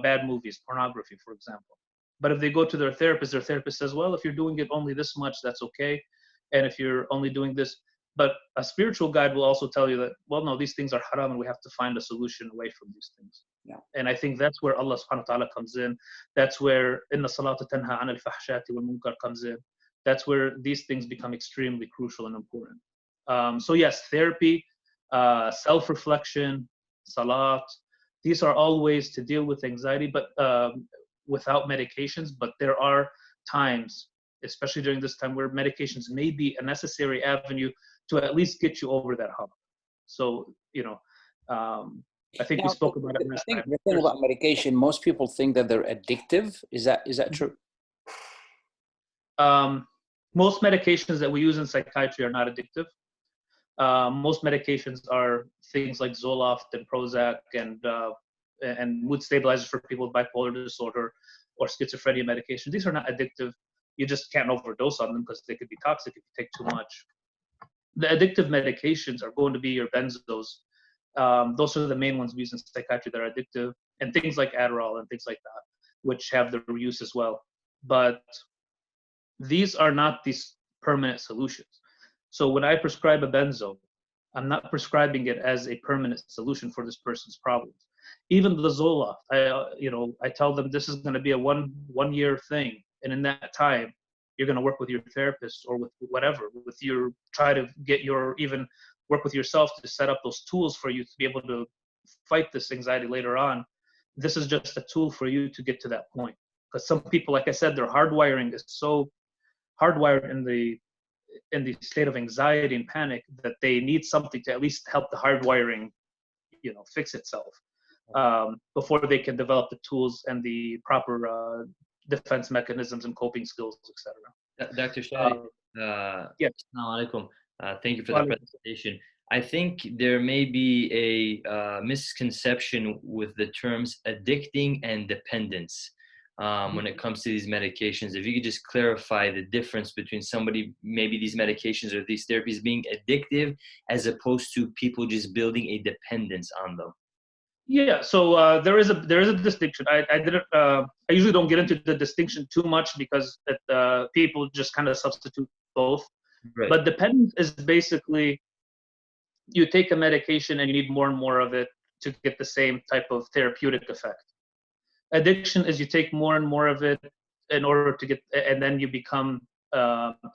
bad movies, pornography, for example. But if they go to their therapist says, well, if you're doing it only this much, that's okay. And if you're only doing this, but a spiritual guide will also tell you that, well, no, these things are haram and we have to find a solution away from these things. Yeah. And I think that's where Allah subhanahu wa ta'ala comes in. That's where inna salata tanha an al-fahshati wal munkar comes in. That's where these things become extremely crucial and important. So yes, therapy, self-reflection, salat, these are all ways to deal with anxiety, but without medications. But there are times, especially during this time, where medications may be a necessary avenue to at least get you over that hump. So, I think we spoke about it last time. The thing about medication, most people think that they're addictive. Is that true? Most medications that we use in psychiatry are not addictive. Most medications are things like Zoloft and Prozac and mood stabilizers for people with bipolar disorder or schizophrenia medication. These are not addictive. You just can't overdose on them because they could be toxic if you take too much. The addictive medications are going to be your benzos. Those are the main ones we use in psychiatry that are addictive, and things like Adderall and things like that, which have their use as well. But these are not these permanent solutions. So when I prescribe a benzo, I'm not prescribing it as a permanent solution for this person's problems. Even the Zoloft, I tell them this is going to be a one year thing, and in that time, you're going to work with your therapist or with whatever, try to get even work with yourself to set up those tools for you to be able to fight this anxiety later on. This is just a tool for you to get to that point. Because some people, like I said, their hardwiring is so hardwired in the state of anxiety and panic that they need something to at least help the hardwiring, fix itself before they can develop the tools and the proper defense mechanisms and coping skills, etc. Dr. Shady, yes. Assalamu alaikum. Thank you for the presentation. I think there may be a misconception with the terms addicting and dependence when it comes to these medications. If you could just clarify the difference between somebody, maybe these medications or these therapies being addictive as opposed to people just building a dependence on them. Yeah, so there is a distinction. I usually don't get into the distinction too much because people just kind of substitute both. Right. But dependence is basically you take a medication and you need more and more of it to get the same type of therapeutic effect. Addiction is you take more and more of it in order to get, and then you become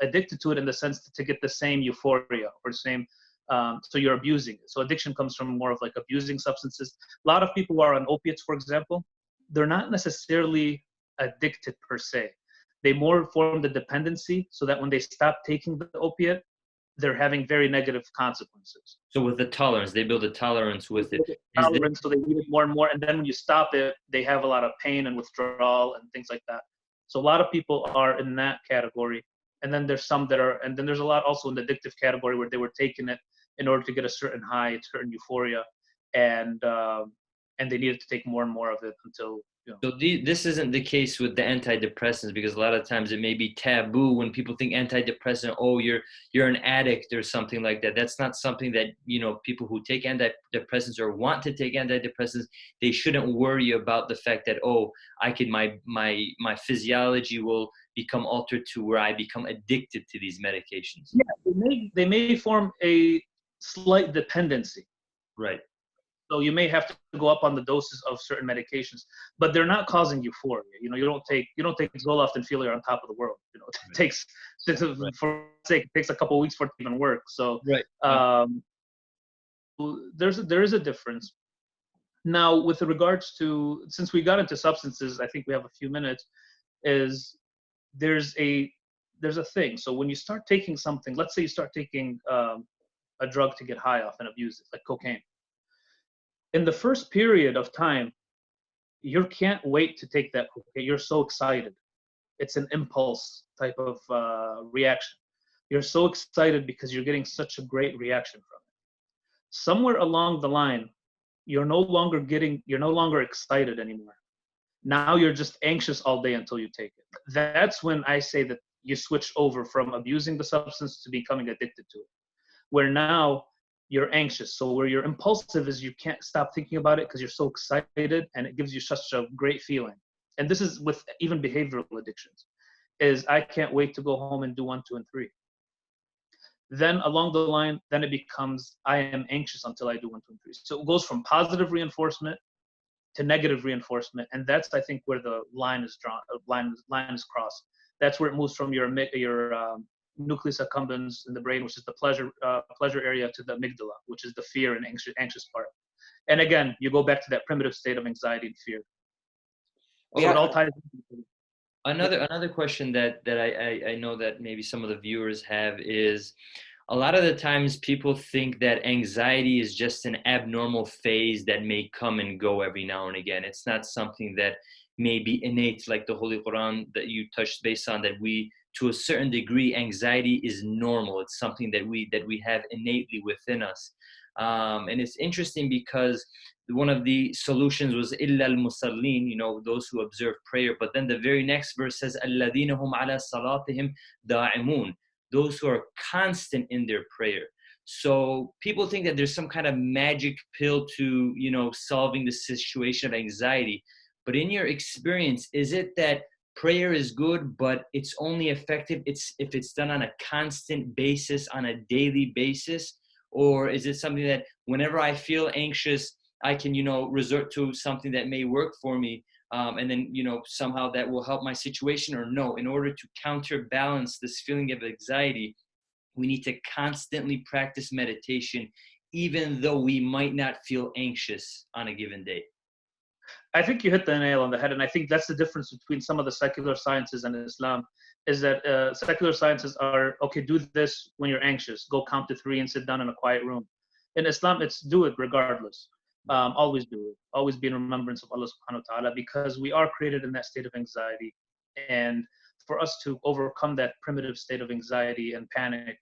addicted to it in the sense to get the same euphoria or same. So you're abusing it. So addiction comes from more of like abusing substances. A lot of people who are on opiates, for example, they're not necessarily addicted per se. They more form the dependency so that when they stop taking the opiate, they're having very negative consequences. So with the tolerance, they build a tolerance with it. Tolerance, so they need it more and more. And then when you stop it, they have a lot of pain and withdrawal and things like that. So a lot of people are in that category. And then there's some that are, and then there's a lot also in the addictive category where they were taking it in order to get a certain high, a certain euphoria, and they needed to take more and more of it until, So this isn't the case with the antidepressants, because a lot of times it may be taboo when people think antidepressant, oh, you're an addict or something like that. That's not something that, people who take antidepressants or want to take antidepressants, they shouldn't worry about the fact that, oh, my physiology will become altered to where I become addicted to these medications. Yeah, they may form a slight dependency. Right. So you may have to go up on the doses of certain medications, but they're not causing euphoria. You don't take Zoloft and feel you're on top of the world. It takes for sake, it takes a couple of weeks for it to even work. So right. There is a difference. Now, with regards to, since we got into substances, I think we have a few minutes. There's a thing. So when you start taking something, let's say you start taking a drug to get high off and abuse it, like cocaine. In the first period of time, you can't wait to take that cocaine. You're so excited. It's an impulse type of reaction. You're so excited because you're getting such a great reaction from it. Somewhere along the line, you're no longer excited anymore. Now you're just anxious all day until you take it. That's when I say that you switch over from abusing the substance to becoming addicted to it. Where now you're anxious. So where you're impulsive is you can't stop thinking about it because you're so excited, and it gives you such a great feeling. And this is with even behavioral addictions, is I can't wait to go home and do 1, 2, and 3. Then along the line, then it becomes I am anxious until I do 1, 2, and 3. So it goes from positive reinforcement to negative reinforcement, and that's, I think, where the line is drawn, line is crossed. That's where it moves from your nucleus accumbens in the brain, which is the pleasure area, to the amygdala, which is the fear and anxious part. And again, you go back to that primitive state of anxiety and fear. So it all ties into Another question that I know that maybe some of the viewers have is, a lot of the times people think that anxiety is just an abnormal phase that may come and go every now and again. It's not something that may be innate, like the Holy Quran that you touched base on, that we, to a certain degree, anxiety is normal. It's something that we have innately within us. And it's interesting because one of the solutions was illa al-musallin, those who observe prayer. But then the very next verse says, alladhina hum ala salatihim da'imun, those who are constant in their prayer. So people think that there's some kind of magic pill to, solving the situation of anxiety. But in your experience, is it that prayer is good, but it's only effective if it's done on a constant basis, on a daily basis? Or is it something that whenever I feel anxious, I can, resort to something that may work for me, and then, somehow that will help my situation? Or no, in order to counterbalance this feeling of anxiety, we need to constantly practice meditation, even though we might not feel anxious on a given day? I think you hit the nail on the head, and I think that's the difference between some of the secular sciences and Islam, is that secular sciences are, okay, do this when you're anxious, go count to 3 and sit down in a quiet room. In Islam, it's do it regardless. Always do it. Always be in remembrance of Allah subhanahu wa ta'ala, because we are created in that state of anxiety. And for us to overcome that primitive state of anxiety and panic,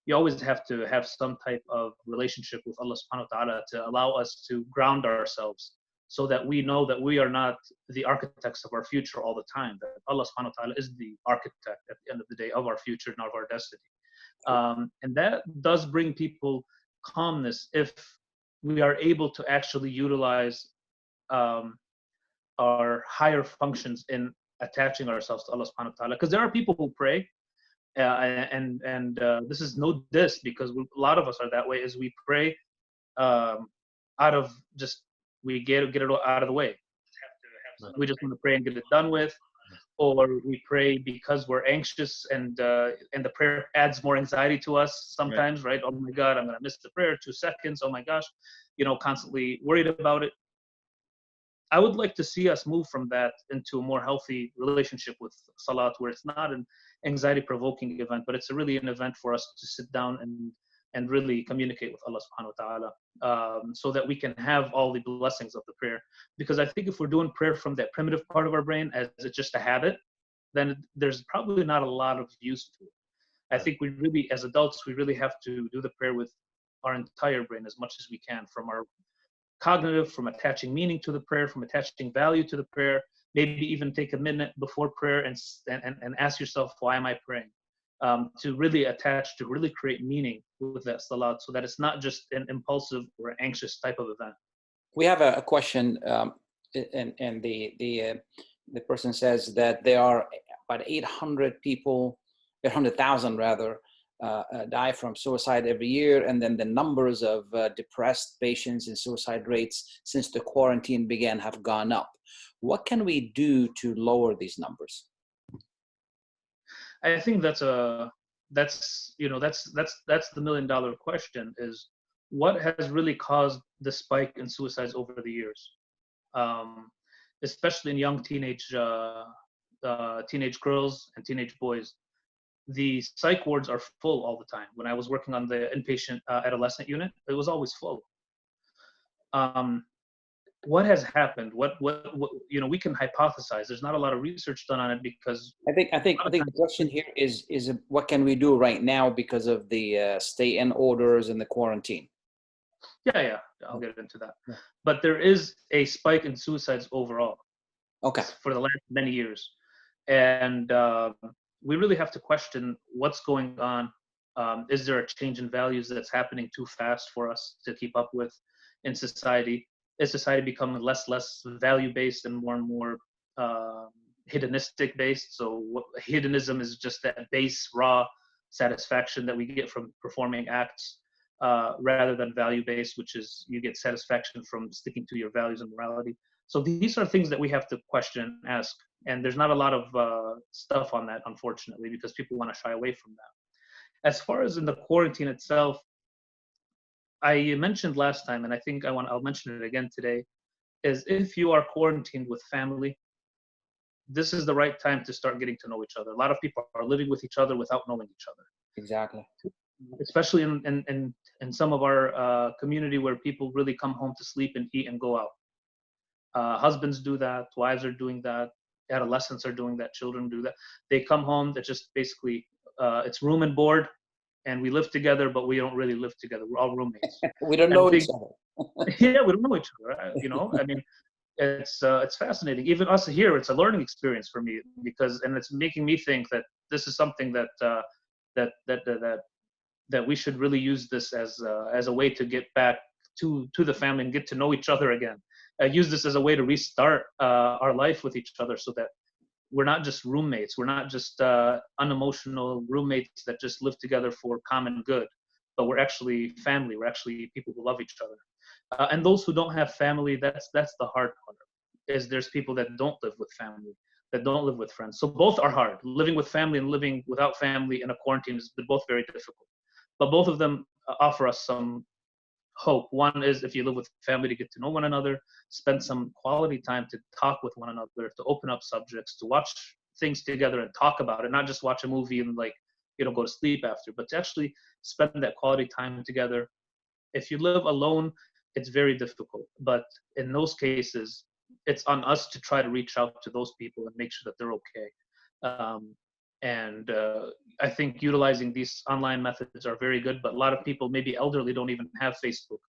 you always have to have some type of relationship with Allah subhanahu wa ta'ala to allow us to ground ourselves, so that we know that we are not the architects of our future all the time, that Allah subhanahu wa ta'ala is the architect at the end of the day of our future and of our destiny. And that does bring people calmness if we are able to actually utilize our higher functions in attaching ourselves to Allah subhanahu wa ta'ala. Because there are people who pray, and this is no diss, because a lot of us are that way, is we pray out of just, we get it out of the way. We just want to pray and get it done with. Or we pray because we're anxious, and the prayer adds more anxiety to us sometimes, right? Oh my God, I'm going to miss the prayer 2 seconds. Oh my gosh, constantly worried about it. I would like to see us move from that into a more healthy relationship with Salat, where it's not an anxiety-provoking event, but it's really an event for us to sit down and really communicate with Allah subhanahu wa ta'ala, so that we can have all the blessings of the prayer. Because I think if we're doing prayer from that primitive part of our brain as it's just a habit, then there's probably not a lot of use to it. I think we really, as adults, we really have to do the prayer with our entire brain as much as we can, from our cognitive, from attaching meaning to the prayer, from attaching value to the prayer. Maybe even take a minute before prayer and ask yourself, why am I praying? To really attach, to really create meaning with that salat, so that it's not just an impulsive or anxious type of event. We have a question, and the person says that there are about 800,000 rather, die from suicide every year, and then the numbers of depressed patients and suicide rates since the quarantine began have gone up. What can we do to lower these numbers? I think that's the $1 million question, is what has really caused the spike in suicides over the years, especially in young teenage girls and teenage boys. The psych wards are full all the time. When I was working on the inpatient adolescent unit, it was always full. What has happened? What we can hypothesize. There's not a lot of research done on it, because I think the question here is what can we do right now because of the stay-in orders and the quarantine? Yeah, I'll get into that. Yeah. But there is a spike in suicides overall. Okay. For the last many years, and we really have to question what's going on Is there a change in values that's happening too fast for us to keep up with in society? Is society becoming less value-based and more hedonistic based? So hedonism is just that base raw satisfaction that we get from performing acts, rather than value-based, which is you get satisfaction from sticking to your values and morality. So these are things that we have to question and ask. And there's not a lot of stuff on that, unfortunately, because people want to shy away from that. As far as in the quarantine itself, I mentioned last time, and I think I'll mention it again today, is if you are quarantined with family, this is the right time to start getting to know each other. A lot of people are living with each other without knowing each other. Exactly. Especially in some of our community where people really come home to sleep and eat and go out. Husbands do that, wives are doing that, adolescents are doing that, children do that. They come home, that just basically, it's room and board, and we live together, but we don't really live together. We're all roommates. We don't know each other. Yeah, we don't know each other. You know, I mean, it's fascinating. Even us here, it's a learning experience for me and it's making me think that this is something that we should really use this as a way to get back to the family and get to know each other again. Use this as a way to restart our life with each other, so that we're not just roommates. We're not just unemotional roommates that just live together for common good, but we're actually family. We're actually people who love each other. And those who don't have family, that's the hard part. Is there's people that don't live with family, that don't live with friends. So both are hard. Living with family and living without family in a quarantine is both very difficult. But both of them offer us some hope. One is if you live with family, to get to know one another, spend some quality time to talk with one another, to open up subjects, to watch things together and talk about it, not just watch a movie and go to sleep after, but to actually spend that quality time together. If you live alone, it's very difficult. But in those cases, it's on us to try to reach out to those people and make sure that they're okay. And I think utilizing these online methods are very good, but a lot of people, maybe elderly, don't even have Facebook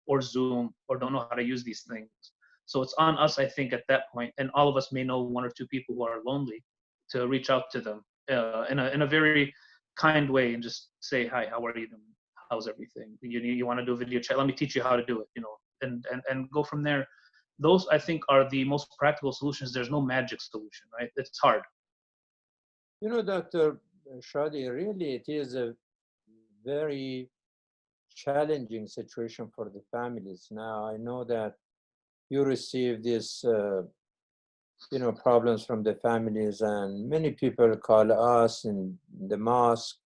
or Zoom or don't know how to use these things. So it's on us, I think, at that point, and all of us may know one or two people who are lonely, to reach out to them in a very kind way and just say, hi, how are you doing? How's everything? You want to do a video chat? Let me teach you how to do it, and go from there. Those, I think, are the most practical solutions. There's no magic solution, right? It's hard. Dr. Shady, really it is a very challenging situation for the families. Now, I know that you receive these, problems from the families, and many people call us in the mosque.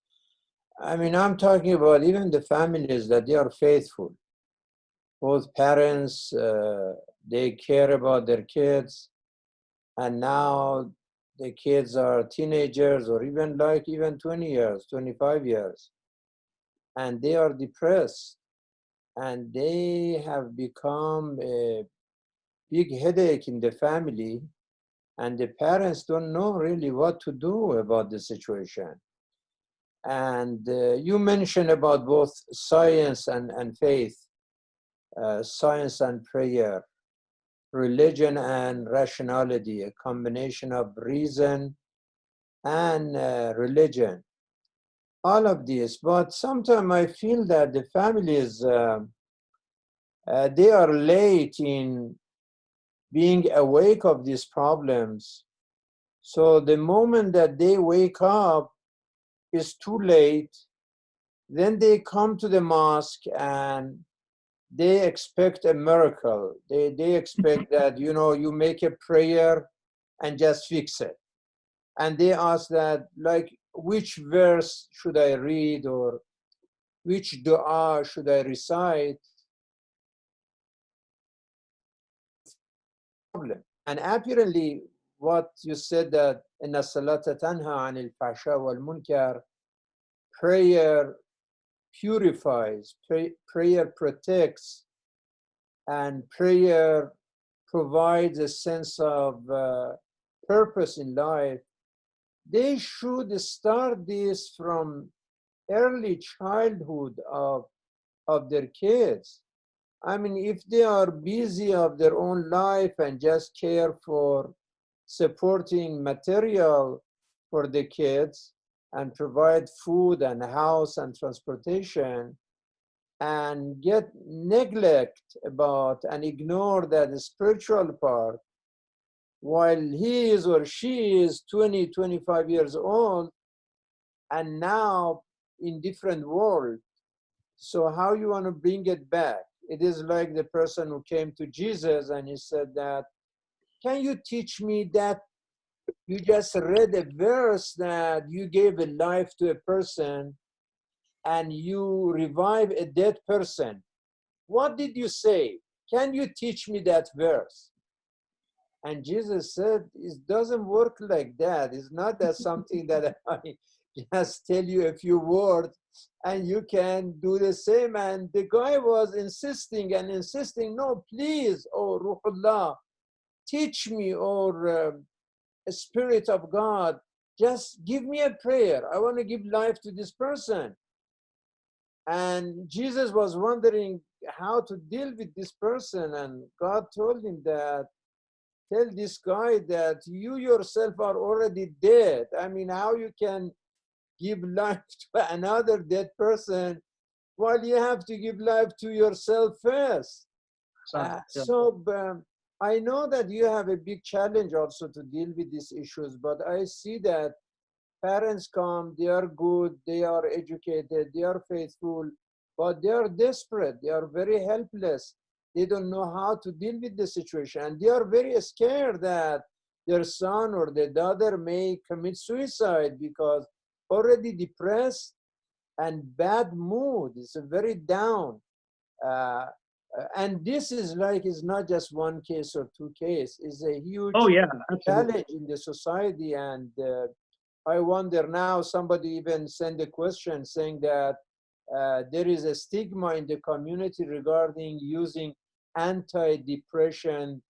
I mean, I'm talking about even the families that they are faithful. Both parents, they care about their kids, and now the kids are teenagers or even 20 years, 25 years, and they are depressed, and they have become a big headache in the family, and the parents don't know really what to do about the situation. And you mentioned about both science and faith, science and prayer, religion and rationality, a combination of reason and religion, all of this. But sometimes I feel that the families, they are late in being awake of these problems. So the moment that they wake up is too late, then they come to the mosque and they expect a miracle. They expect that, you make a prayer and just fix it. And they ask that, which verse should I read or which dua should I recite? And apparently, what you said that inna salata tanha anil fasha wal munkar, prayer purifies, prayer protects, and prayer provides a sense of purpose in life. They should start this from early childhood of their kids. I mean, if they are busy of their own life and just care for supporting material for the kids, and provide food and house and transportation, and get neglect about and ignore that spiritual part, while he is or she is 20, 25 years old and now in different world. So how you want to bring it back? It is like the person who came to Jesus and he said that, can you teach me that you just read a verse that you gave a life to a person and you revive a dead person? What did you say? Can you teach me that verse? And Jesus said, it doesn't work like that. It's not that something that I just tell you a few words and you can do the same. And the guy was insisting and insisting, no, please, oh Ruhullah, teach me, or Spirit of God, just give me a prayer. I want to give life to this person. And Jesus was wondering how to deal with this person. And God told him that, tell this guy that you yourself are already dead. I mean, how you can give life to another dead person while you have to give life to yourself first? I know that you have a big challenge also to deal with these issues, but I see that parents come, they are good, they are educated, they are faithful, but they are desperate, they are very helpless. They don't know how to deal with the situation, and they are very scared that their son or their daughter may commit suicide because already depressed and bad mood. It's a very down. And this is like, it's not just one case or two cases. It's a huge challenge in the society. And I wonder now, somebody even sent a question saying that there is a stigma in the community regarding using anti-depression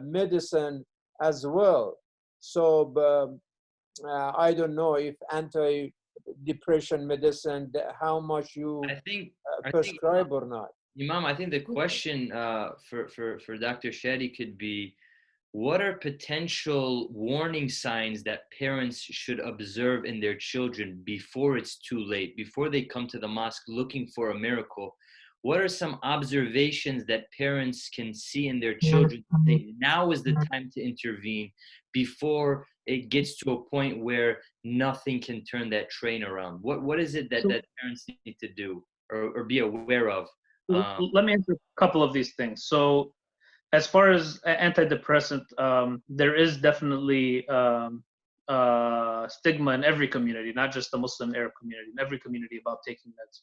medicine as well. So I don't know if anti-depression medicine, how much you prescribe or not. Imam, I think the question for Dr. Shady could be, what are potential warning signs that parents should observe in their children before it's too late, before they come to the mosque looking for a miracle? What are some observations that parents can see in their children? Now is the time to intervene before it gets to a point where nothing can turn that train around. What is it that parents need to do or be aware of? Let me answer a couple of these things. So as far as antidepressant, there is definitely stigma in every community, not just the Muslim Arab community, in every community about taking meds.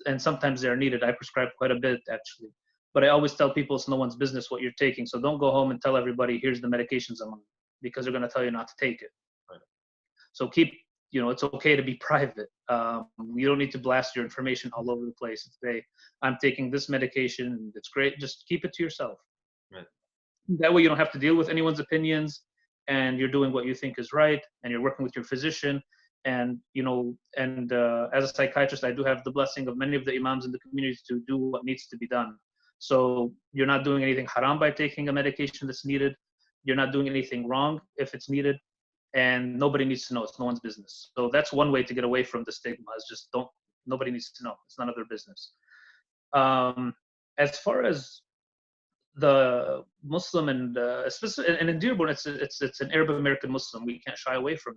And sometimes they're needed. I prescribe quite a bit, actually. But I always tell people it's no one's business what you're taking. So don't go home and tell everybody, here's the medications I'm on, because they're going to tell you not to take it. Right. So it's okay to be private. You don't need to blast your information all over the place and say, I'm taking this medication, it's great. Just keep it to yourself. Right. That way you don't have to deal with anyone's opinions, and you're doing what you think is right, and you're working with your physician. And as a psychiatrist, I do have the blessing of many of the imams in the community to do what needs to be done. So you're not doing anything haram by taking a medication that's needed. You're not doing anything wrong if it's needed, and nobody needs to know. It's no one's business. So that's one way to get away from the stigma, is just nobody needs to know. It's none of their business. As far as the Muslim and in Dearborn, it's an Arab American Muslim. We can't shy away from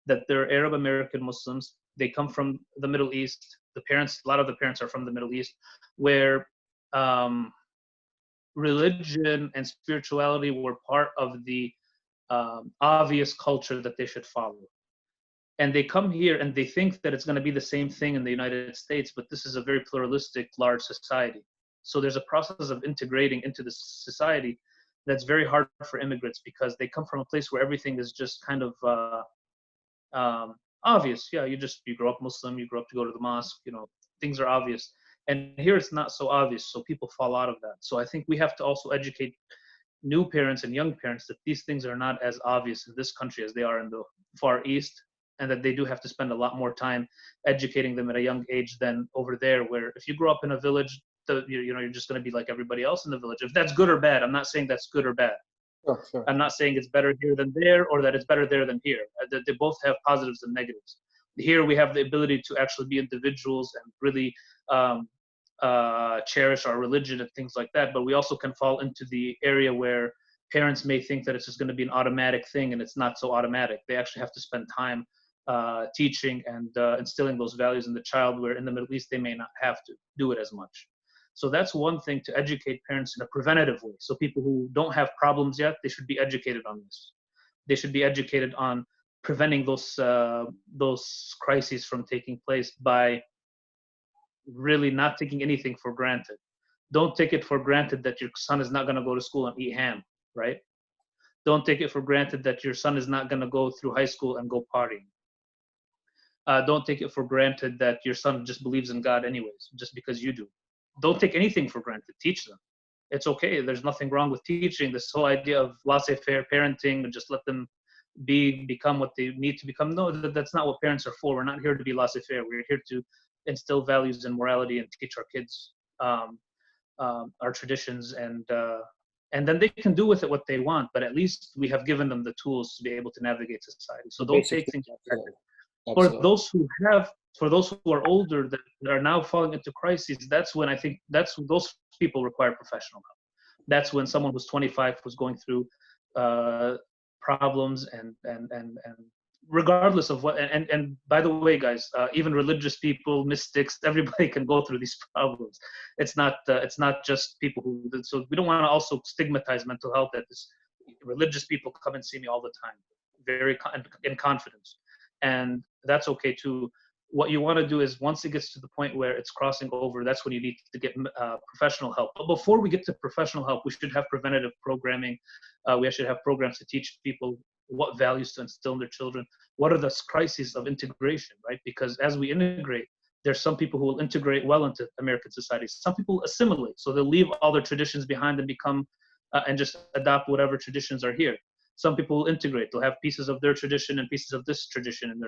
that they're Arab American Muslims. They come from the Middle East. A lot of the parents are from the Middle East, where religion and spirituality were part of the obvious culture that they should follow. And they come here and they think that it's going to be the same thing in the United States, but this is a very pluralistic, large society. So there's a process of integrating into the society that's very hard for immigrants, because they come from a place where everything is just kind of obvious. Yeah, you grow up Muslim, you grow up to go to the mosque, things are obvious. And here it's not so obvious, so people fall out of that. So I think we have to also educate new parents and young parents that these things are not as obvious in this country as they are in the Far East, and that they do have to spend a lot more time educating them at a young age than over there, where if you grow up in a village, you're just going to be like everybody else in the village. If that's good or bad, I'm not saying that's good or bad. Sure, sure. I'm not saying it's better here than there, or that it's better there than here. They both have positives and negatives. Here we have the ability to actually be individuals and really cherish our religion and things like that. But we also can fall into the area where parents may think that it's just going to be an automatic thing, and it's not so automatic. They actually have to spend time teaching and instilling those values in the child, where in the Middle East they may not have to do it as much. So that's one thing, to educate parents in a preventative way. So people who don't have problems yet, they should be educated on this. They should be educated on preventing those crises from taking place by really not taking anything for granted. Don't take it for granted that your son is not going to go to school and eat ham, right? Don't take it for granted that your son is not going to go through high school and go partying. Don't take it for granted that your son just believes in God anyways, just because you do. Don't take anything for granted. Teach them. It's okay. There's nothing wrong with teaching. This whole idea of laissez-faire parenting and just let them become what they need to become. No, that's not what parents are for. We're not here to be laissez-faire. We're here to instill values and morality and teach our kids our traditions, and then they can do with it what they want. But at least we have given them the tools to be able to navigate society. So don't take things for granted. For those who are older that are now falling into crises, that's when I think those people require professional help. That's when someone who's 25 was going through problems and regardless of what, and by the way, guys, even religious people, mystics, everybody can go through these problems. It's not just people who. So we don't want to also stigmatize mental health. That this religious people come and see me all the time, very in confidence, and that's okay too. What you want to do is, once it gets to the point where it's crossing over, that's when you need to get professional help. But before we get to professional help, we should have preventative programming. We should have programs to teach people what values to instill in their children. What are the crises of integration, right? Because as we integrate, there's some people who will integrate well into American society. Some people assimilate, so they'll leave all their traditions behind and become and just adopt whatever traditions are here. Some people will integrate; they'll have pieces of their tradition and pieces of this tradition in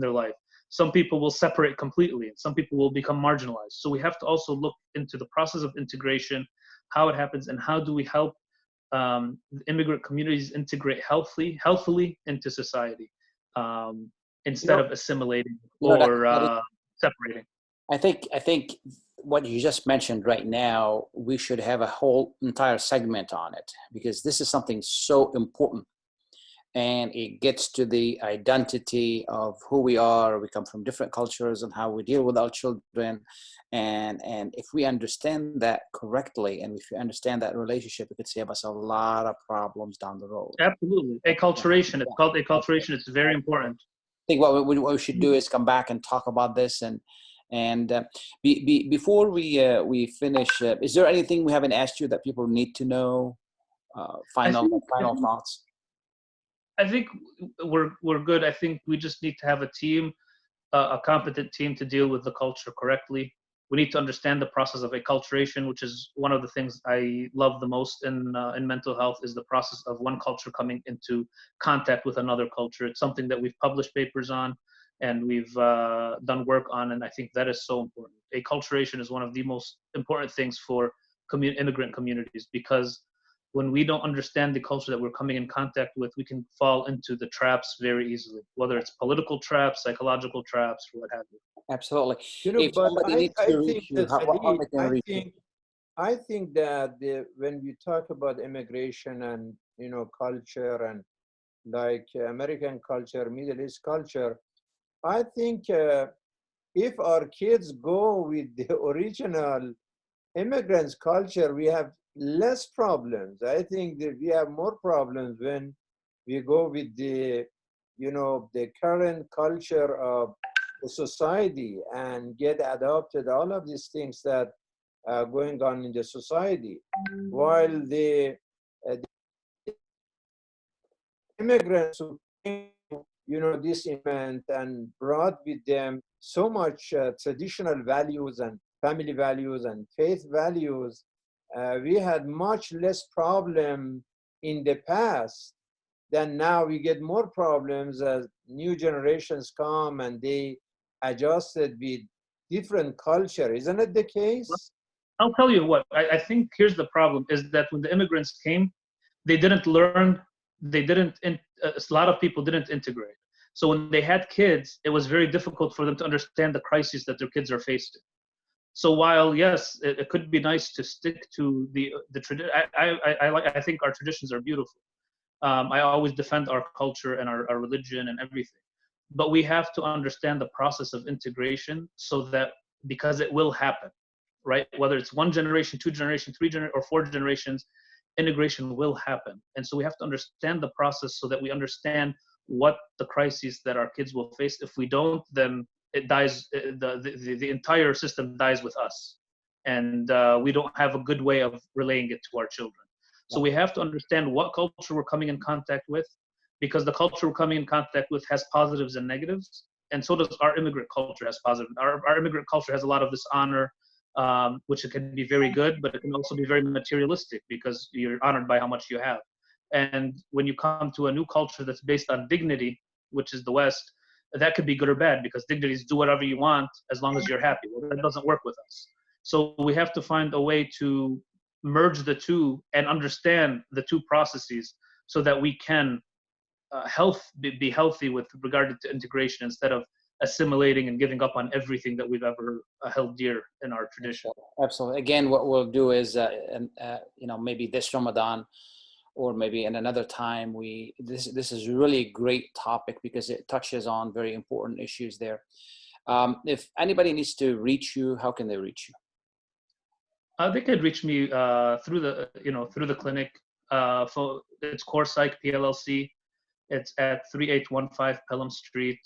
their life. Some people will separate completely, and some people will become marginalized. So we have to also look into the process of integration, how it happens, and how do we help immigrant communities integrate healthfully into society instead of assimilating or separating. I think what you just mentioned right now, we should have a whole entire segment on it, because this is something so important, and it gets to the identity of who we are. We come from different cultures and how we deal with our children. And if we understand that correctly, and if we understand that relationship, it could save us a lot of problems down the road. Absolutely. Acculturation. It's called acculturation. It's very important. I think what we should do is come back and talk about this. And before we finish, is there anything we haven't asked you that people need to know? Final thoughts. I think we're good. I think we just need to have a team, a competent team to deal with the culture correctly. We need to understand the process of acculturation, which is one of the things I love the most in mental health, is the process of one culture coming into contact with another culture. It's something that we've published papers on and we've done work on, and I think that is so important. Acculturation is one of the most important things for immigrant communities, because when we don't understand the culture that we're coming in contact with, we can fall into the traps very easily, whether it's political traps, psychological traps, or what have you. Absolutely. But I think that when we talk about immigration and culture and like American culture, Middle East culture, I think if our kids go with the original immigrants' culture, we have less problems. I think that we have more problems when we go with the current culture of the society and get adopted, all of these things that are going on in the society, while the immigrants who came, this event and brought with them so much traditional values and family values and faith values, we had much less problem in the past than now. We get more problems as new generations come and they adjusted with different culture. Isn't it the case? I'll tell you what, I think here's the problem, is that when the immigrants came, they didn't learn, a lot of people didn't integrate. So when they had kids, it was very difficult for them to understand the crises that their kids are facing. So while yes, it could be nice to stick to the tradition, I think our traditions are beautiful. I always defend our culture and our religion and everything, but we have to understand the process of integration so that, because it will happen, right? Whether it's one generation, two generation, or four generations, integration will happen. And so we have to understand the process so that we understand what the crises that our kids will face. If we don't, then it dies. The entire system dies with us, and we don't have a good way of relaying it to our children. So we have to understand what culture we're coming in contact with, because the culture we're coming in contact with has positives and negatives, and so does our immigrant culture has positive. Our immigrant culture has a lot of this honor, which it can be very good, but it can also be very materialistic because you're honored by how much you have. And when you come to a new culture that's based on dignity, which is the West, that could be good or bad, because dignity is do whatever you want as long as you're happy. Well, that doesn't work with us. So we have to find a way to merge the two and understand the two processes so that we can be healthy with regard to integration, instead of assimilating and giving up on everything that we've ever held dear in our tradition. Absolutely. Again, what we'll do is, maybe this Ramadan, or maybe in another time, this is really a great topic because it touches on very important issues there. If anybody needs to reach you, how can they reach you? They could reach me through the clinic. It's Core Psych PLLC. It's at 3815 Pelham Street,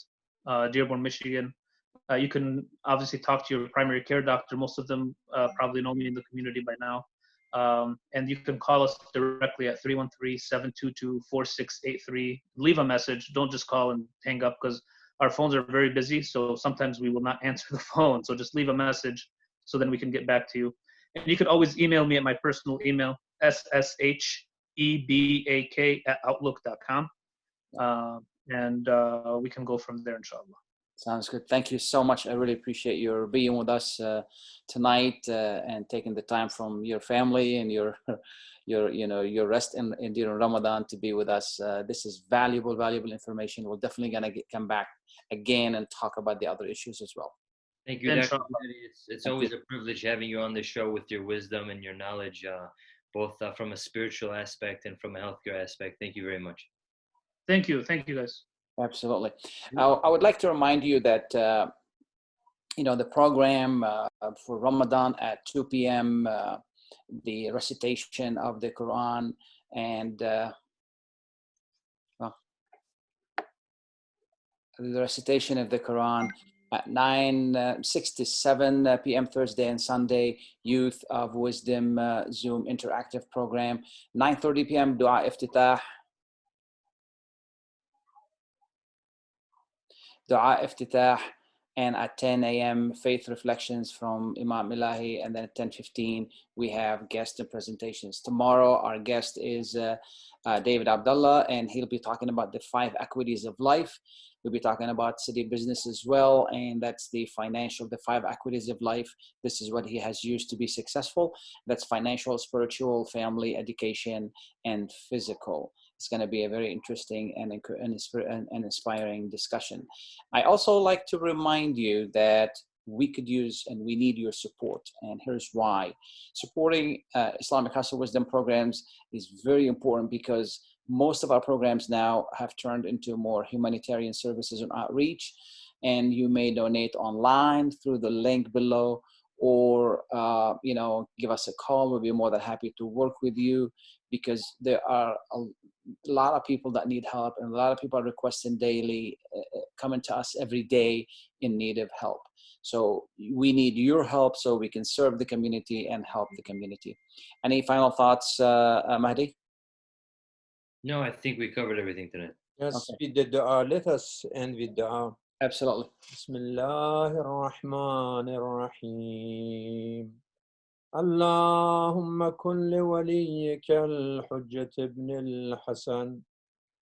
Dearborn, Michigan. You can obviously talk to your primary care doctor. Most of them probably know me in the community by now. And you can call us directly at 313-722-4683. Leave a message. Don't just call and hang up, because our phones are very busy. So sometimes we will not answer the phone. So just leave a message so then we can get back to you. And you can always email me at my personal email, sshebak@outlook.com. And we can go from there, inshallah. Sounds good. Thank you so much. I really appreciate your being with us tonight and taking the time from your family and your rest in during Ramadan to be with us. This is valuable information. We're definitely gonna come back again and talk about the other issues as well. Thank you, Dr. It's always a privilege having you on the show with your wisdom and your knowledge, both from a spiritual aspect and from a healthcare aspect. Thank you very much. Thank you, guys. Absolutely. I would like to remind you that the program for Ramadan at 2 p.m. The recitation of the Quran and the recitation of the Quran at 6 to 7 p.m. Thursday and Sunday, Youth of Wisdom Zoom interactive program. 9:30 p.m. Dua Iftitah. Dua Iftitah, and at 10 a.m. Faith Reflections from Imam Ilahi, and then at 10:15 we have guest and presentations. Tomorrow our guest is David Abdullah, and he'll be talking about the 5 equities of life. We'll be talking about city business as well, and that's the 5 equities of life. This is what he has used to be successful. That's financial, spiritual, family, education, and physical. It's going to be a very interesting and inspiring discussion. I also like to remind you that we could use and we need your support, and here's why. Supporting Islamic House of Wisdom programs is very important, because most of our programs now have turned into more humanitarian services and outreach, and you may donate online through the link below, or give us a call. We'll be more than happy to work with you, because there are a lot of people that need help, and a lot of people are requesting daily, coming to us every day in need of help. So we need your help so we can serve the community and help the community. Any final thoughts, Mahdi? No, I think we covered everything tonight. Yes, Okay. with the dua. Let us end with dua. Absolutely. Bismillahir Rahmanir Rahim. اللهم كن لوليك الحجة ابن الحسن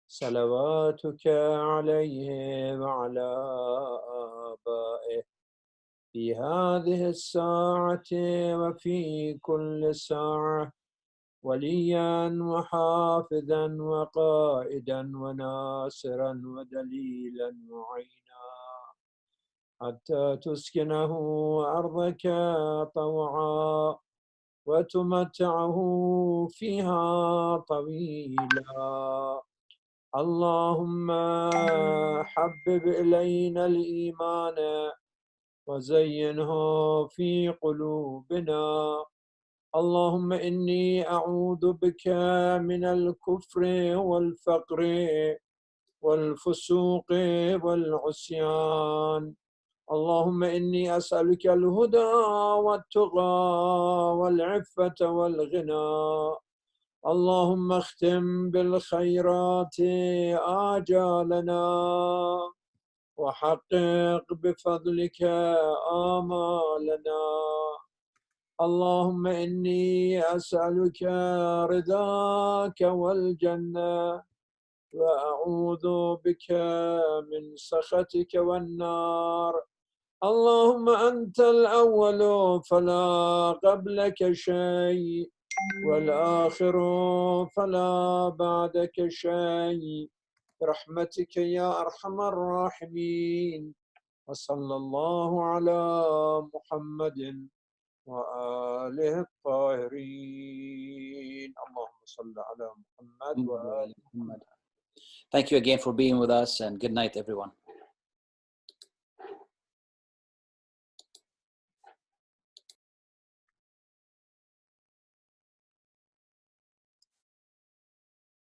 صلواتك عليه وعلى آبائه في هذه الساعة وفي كل ساعة وليا وحافظا وقائدا وناصرا ودليلا معينا حتى تسكنه أرضك طوعا وتمتعه فيها طويلا. اللهم حبب إلينا الإيمان وزينه في قلوبنا. اللهم إني أعوذ بك من الكفر والفقر والفسوق والعصيان. اللهم إني أسألك الهدى والتقى والعفة والغنى. اللهم اختم بالخيرات آجالنا وحقق بفضلك آمالنا. اللهم إني أسألك رضاك والجنة وأعوذ بك من سخطك والنار. اللهم أنت الأول فلا قبلك شيء والآخر فلا بعدك شيء برحمتك يا أرحم الراحمين. وصلى الله على محمد وآله الطاهرين. اللهم صل على محمد وآل محمد. Thank you again for being with us, and good night, everyone.